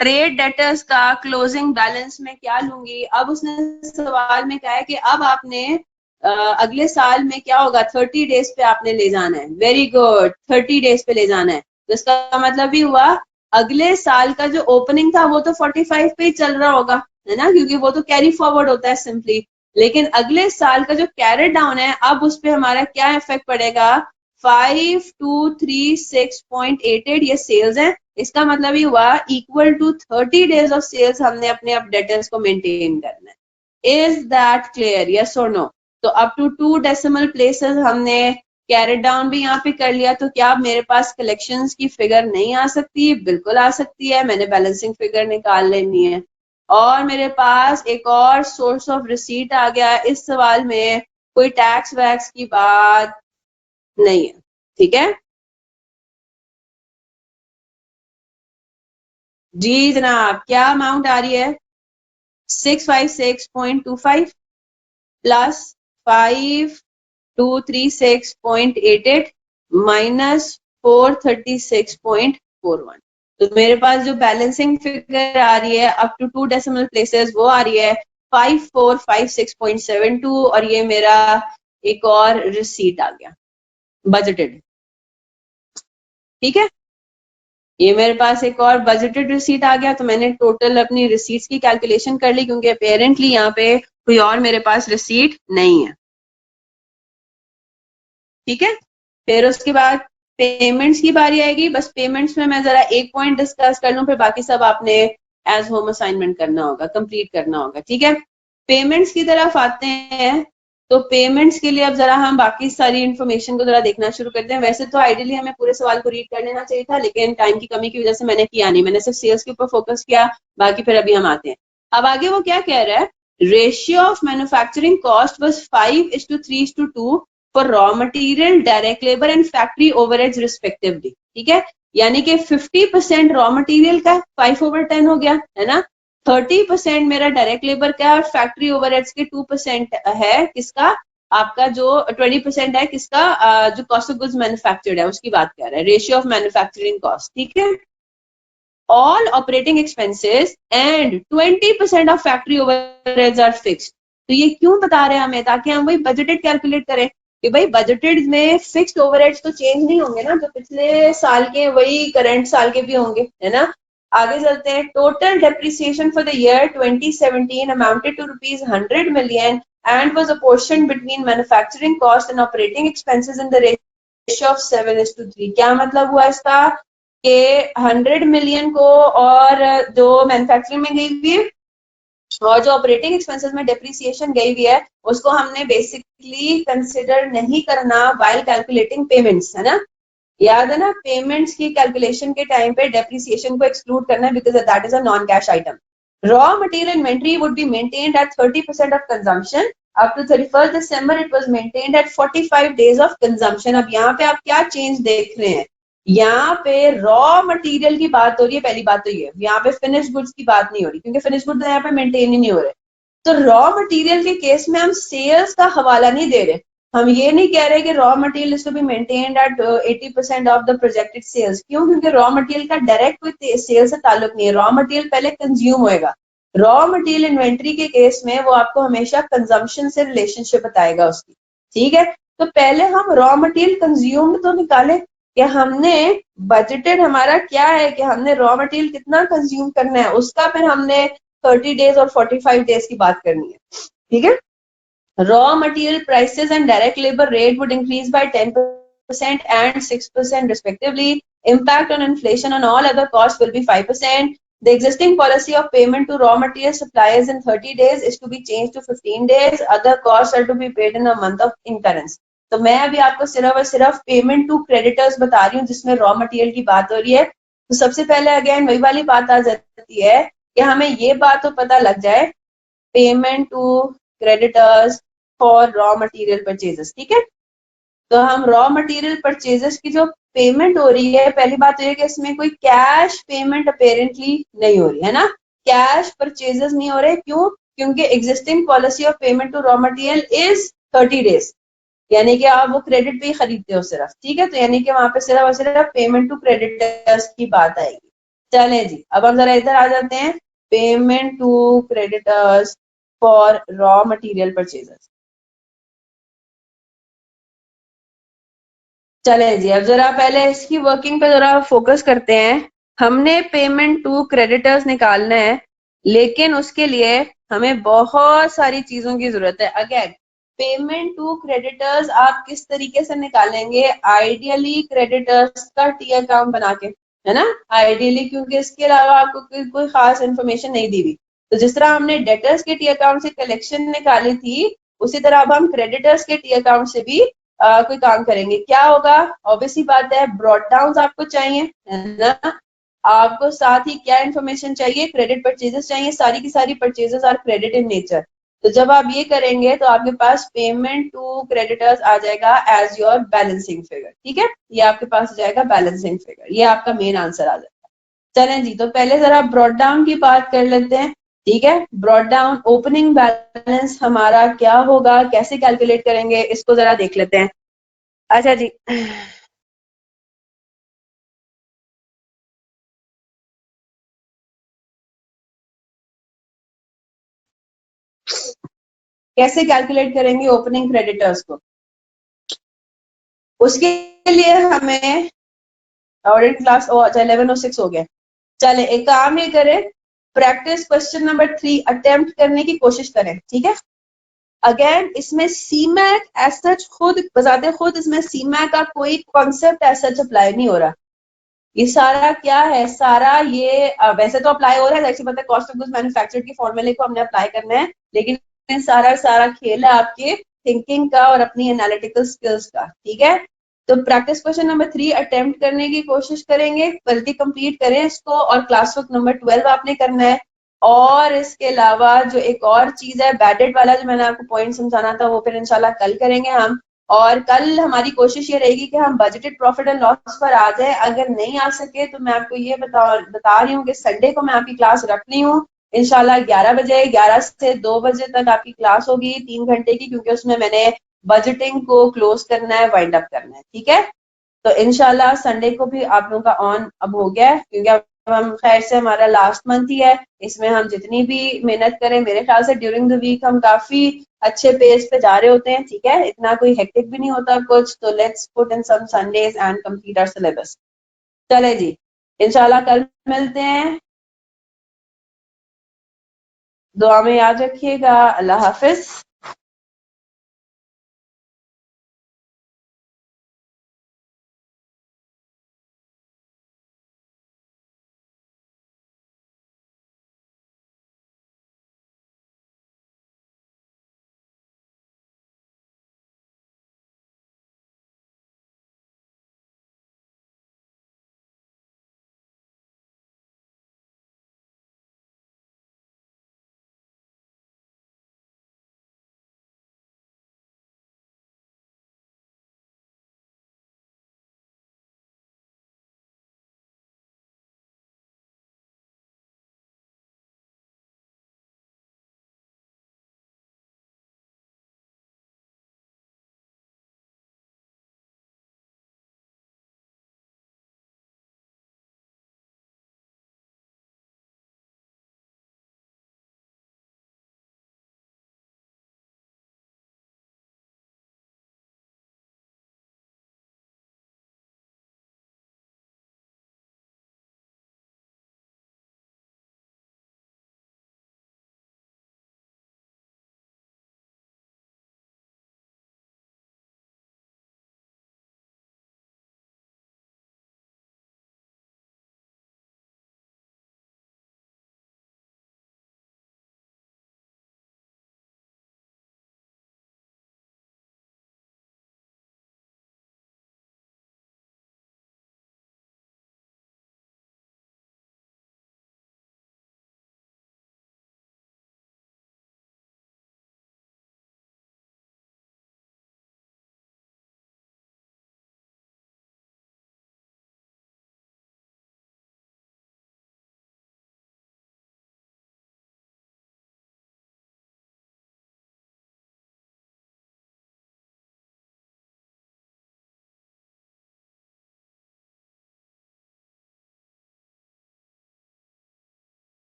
ट्रेड डेटर्स का क्लोजिंग बैलेंस में क्या लूंगी? अब उसने सवाल में कहा है कि अब आपने अगले साल में क्या होगा, 30 डेज पे आपने ले जाना है। वेरी गुड, 30 डेज पे ले जाना है। तो इसका मतलब भी हुआ अगले साल का जो ओपनिंग था वो तो 45 पे ही चल रहा होगा, है ना, क्योंकि वो तो कैरी फॉरवर्ड होता है सिंपली। लेकिन अगले साल का जो कैरी डाउन है, अब उस पर हमारा क्या इफेक्ट पड़ेगा, 5236.88 ये सेल्स है। इसका मतलब ही हुआ equal to 30 days of sales हमने अपने अब डेटर्स को मेंटेन करना है। इज दैट क्लियर, यस और नो? तो अप टू 2 डेसिमल प्लेसेस हमने कैरेट डाउन भी यहाँ पे कर लिया। तो क्या मेरे पास कलेक्शंस की फिगर नहीं आ सकती? बिल्कुल आ सकती है, मैंने बैलेंसिंग फिगर निकाल लेनी है। और मेरे पास एक और सोर्स ऑफ रिसीट आ गया। इस सवाल में कोई टैक्स वैक्स की बात नहीं है, ठीक है जी जनाब। क्या अमाउंट आ रही है, 656.25 प्लस 5236.88 माइनस 436.41। तो मेरे पास जो बैलेंसिंग फिगर आ रही है अप टू 2 डेसिमल प्लेसेस वो आ रही है 5456.72 और ये मेरा एक और रिसीट आ गया बजटेड। ठीक है, ये मेरे पास एक और बजटेड रिसीट आ गया। तो मैंने टोटल अपनी रिसीट्स की कैलकुलेशन कर ली क्योंकि अपेरेंटली यहाँ पे कोई और मेरे पास रिसीट नहीं है। ठीक है, फिर उसके बाद पेमेंट्स की बारी आएगी। बस पेमेंट्स में मैं जरा एक पॉइंट डिस्कस कर लूं, फिर बाकी सब आपने एज होम असाइनमेंट करना होगा, कंप्लीट करना होगा। ठीक है, पेमेंट्स की तरफ आते हैं। तो पेमेंट्स के लिए अब जरा हम बाकी सारी इन्फॉर्मेशन को जरा देखना शुरू करते हैं। वैसे तो आइडियली हमें पूरे सवाल को रीड कर लेना चाहिए था, लेकिन टाइम की कमी की वजह से मैंने किया नहीं, मैंने सिर्फ सेल्स के ऊपर फोकस किया। बाकी फिर अभी हम आते हैं। अब आगे वो क्या कह रहा है, ratio of manufacturing cost was 5:3:2 for raw material, direct labour and factory overheads respectively. ठीक है, यानी कि 50% रॉ मटेरियल का 5/10 हो गया, है ना। 30% मेरा डायरेक्ट लेबर का और फैक्ट्री ओवरहेड्स के 2% है किसका, आपका जो 20% है किसका, जो कॉस्ट ऑफ गुड्स मैन्युफैक्चर्ड है उसकी बात कर रहा है, रेशियो ऑफ मैन्युफैक्चरिंग कॉस्ट, ठीक है। All operating expenses and 20% of factory overheads are fixed. तो ये क्यों बता रहे हैं हमें, ताकि हम वही बजटेड कैलकुलेट करें कि भाई बजटेड में फिक्स्ड ओवरहेड्स तो चेंज नहीं होंगे ना, जो पिछले साल के वही करंट साल के भी होंगे, है ना। आगे चलते हैं। Total depreciation for the year 2017 amounted to ₹100 million and was apportioned between manufacturing cost and operating expenses in the ratio of 7:3। क्या मतलब हुआ इसका कि 100 मिलियन को और जो मैन्युफैक्चरिंग में गई हुई है और जो ऑपरेटिंग एक्सपेंसेस में डेप्रिसिएशन गई हुई है उसको हमने बेसिकली कंसिडर नहीं करना व्हाइल कैलकुलेटिंग पेमेंट्स, है ना। याद है ना, पेमेंट्स की कैलकुलेशन के टाइम पे डेप्रिसिएशन को एक्सक्लूड करना है because that is a non cash item. Raw material inventory would be maintained at 30% of consumption up to 31 December it was maintained at 45 days of consumption. अब यहाँ पे आप क्या चेंज देख रहे हैं, यहाँ पे रॉ मटेरियल की बात हो रही है, पहली बात तो ये, यहाँ पे फिनिश गुड्स की बात नहीं हो रही क्योंकि फिनिश गुड्स यहाँ पे मेंटेन ही नहीं हो रहे। तो रॉ मटेरियल के केस में हम सेल्स का हवाला नहीं दे रहे, हम ये नहीं कह रहे कि raw material is to be maintained at 80% of the projected sales. क्यों? क्योंकि रॉ मटेरियल का डायरेक्ट विद सेल्स से ताल्लुक नहीं है, रॉ मटेरियल पहले कंज्यूम होएगा। रॉ मटेरियल इन्वेंट्री के केस में वो आपको हमेशा कंजम्पशन से रिलेशनशिप बताएगा उसकी, ठीक है। तो पहले हम रॉ मटेरियल कंज्यूम्ड तो निकाले कि हमने बजटेड हमारा क्या है कि हमने रॉ मटेरियल कितना कंज्यूम करना है, उसका फिर हमने 30 डेज और 45 डेज की बात करनी है, ठीक है। Raw material prices and direct labor rate would increase by 10% and 6% respectively. Impact on inflation on all other costs will be 5%. The existing policy of payment to raw material suppliers in 30 days is to be changed to 15 days. Other costs are to be paid in a month of incurrence. तो मैं अभी आपको सिर्फ और सिर्फ payment to creditors बता रही हूँ जिसमें रॉ मटेरियल की बात हो रही है। तो सबसे पहले अगेन वही वाली बात आ जाती है कि हमें ये बात तो पता लग जाए payment to creditors for raw material purchases, ठीक है। तो हम रॉ मटेरियल परचेजेस की जो पेमेंट हो रही है, पहली बात तो ये कि इसमें कोई कैश पेमेंट अपेरेंटली नहीं हो रही है ना, कैश परचेजेस नहीं हो रहे। क्यों? क्योंकि existing policy of payment to raw material is 30 days, यानी कि आप वो क्रेडिट पे ही खरीदते हो सिर्फ, ठीक है। तो यानी कि वहां पे सिर्फ और सिर्फ पेमेंट टू क्रेडिटर्स की बात आएगी। चलें जी, अब हम जरा इधर आ जाते हैं, payment to creditors for raw material purchases. चले जी, अब जरा पहले इसकी वर्किंग पे जरा फोकस करते हैं। हमने पेमेंट टू क्रेडिटर्स निकालना है, लेकिन उसके लिए हमें बहुत सारी चीजों की जरूरत है। अगेन पेमेंट टू क्रेडिटर्स आप किस तरीके से निकालेंगे? आइडियली क्रेडिटर्स का टी अकाउंट बना के, है ना, आइडियली, क्योंकि इसके अलावा आपको कोई खास इन्फॉर्मेशन नहीं दी हुई। तो जिस तरह हमने डेटर्स के टी अकाउंट से कलेक्शन निकाली थी, उसी तरह अब हम क्रेडिटर्स के टी अकाउंट से भी कोई काम करेंगे। क्या होगा? ऑब्वियसली बात है, ब्रॉड डाउन आपको चाहिए, है ना। आपको साथ ही क्या इन्फॉर्मेशन चाहिए? क्रेडिट परचेजेस चाहिए, सारी की सारी purchases are credit in nature. तो जब आप ये करेंगे तो आपके पास पेमेंट टू क्रेडिटर्स आ जाएगा एज योर बैलेंसिंग फिगर, ठीक है। ये आपके पास आ जाएगा बैलेंसिंग फिगर, ये आपका मेन आंसर आ जाएगा। चलें जी, तो पहले जरा ब्रॉड डाउन की बात कर लेते हैं, ठीक है। ब्रॉड डाउन ओपनिंग बैलेंस हमारा क्या होगा, कैसे कैलकुलेट करेंगे, इसको जरा देख लेते हैं। अच्छा जी, कैसे कैलकुलेट करेंगे ओपनिंग क्रेडिटर्स को? उसके लिए हमें ऑडिट क्लास 11:06 हो गया। चले एक काम ये करें, प्रैक्टिस क्वेश्चन नंबर 3 अटेम्प्ट करने की कोशिश करें, ठीक है। अगेन इसमें सीमैक एज सच खुद बजाते खुद इसमें सीमैक का कोई कॉन्सेप्ट एज सच अप्लाई नहीं हो रहा। ये सारा क्या है, सारा ये वैसे तो अप्लाई हो रहा है, जैसे पता है कॉस्ट ऑफ गुड्स मैन्युफैक्चर्ड के फॉर्मूले को हमने अप्लाई करना है, लेकिन सारा सारा खेल है आपके थिंकिंग का और अपनी एनालिटिकल स्किल्स का, ठीक है। तो प्रैक्टिस क्वेश्चन नंबर 3 अटेम्प्ट करने की कोशिश करेंगे, जल्दी कंप्लीट करें इसको, और क्लास वर्क नंबर 12 आपने करना है। और इसके अलावा जो एक और चीज है बैडेड वाला, जो मैंने आपको पॉइंट समझाना था, वो फिर इंशाल्लाह कल करेंगे हम। और कल हमारी कोशिश ये रहेगी कि हम बजटेड प्रॉफिट एंड लॉस पर आ जाए। अगर नहीं आ सके तो मैं आपको ये बता रही हूँ कि संडे को मैं आपकी क्लास रख रही हूँ इंशाल्लाह 11 बजे, 11 से 2 बजे तक आपकी क्लास होगी 3 घंटे की, क्योंकि उसमें मैंने बजटिंग को क्लोज करना है, वाइंड अप करना है, ठीक है। तो इंशाल्लाह संडे को भी आप लोगों का ऑन अब हो गया है, क्योंकि अब हम खैर से हमारा लास्ट मंथ ही है, इसमें हम जितनी भी मेहनत करें, मेरे ख्याल से ड्यूरिंग द वीक हम काफी अच्छे पेस पे जा रहे होते हैं, ठीक है, इतना कोई हेक्टिक भी नहीं होता कुछ। तो let's put in some Sundays and complete our syllabus. चले जी, इंशाल्लाह कल मिलते हैं। दुआ में याद रखिएगा। अल्लाह हाफिज।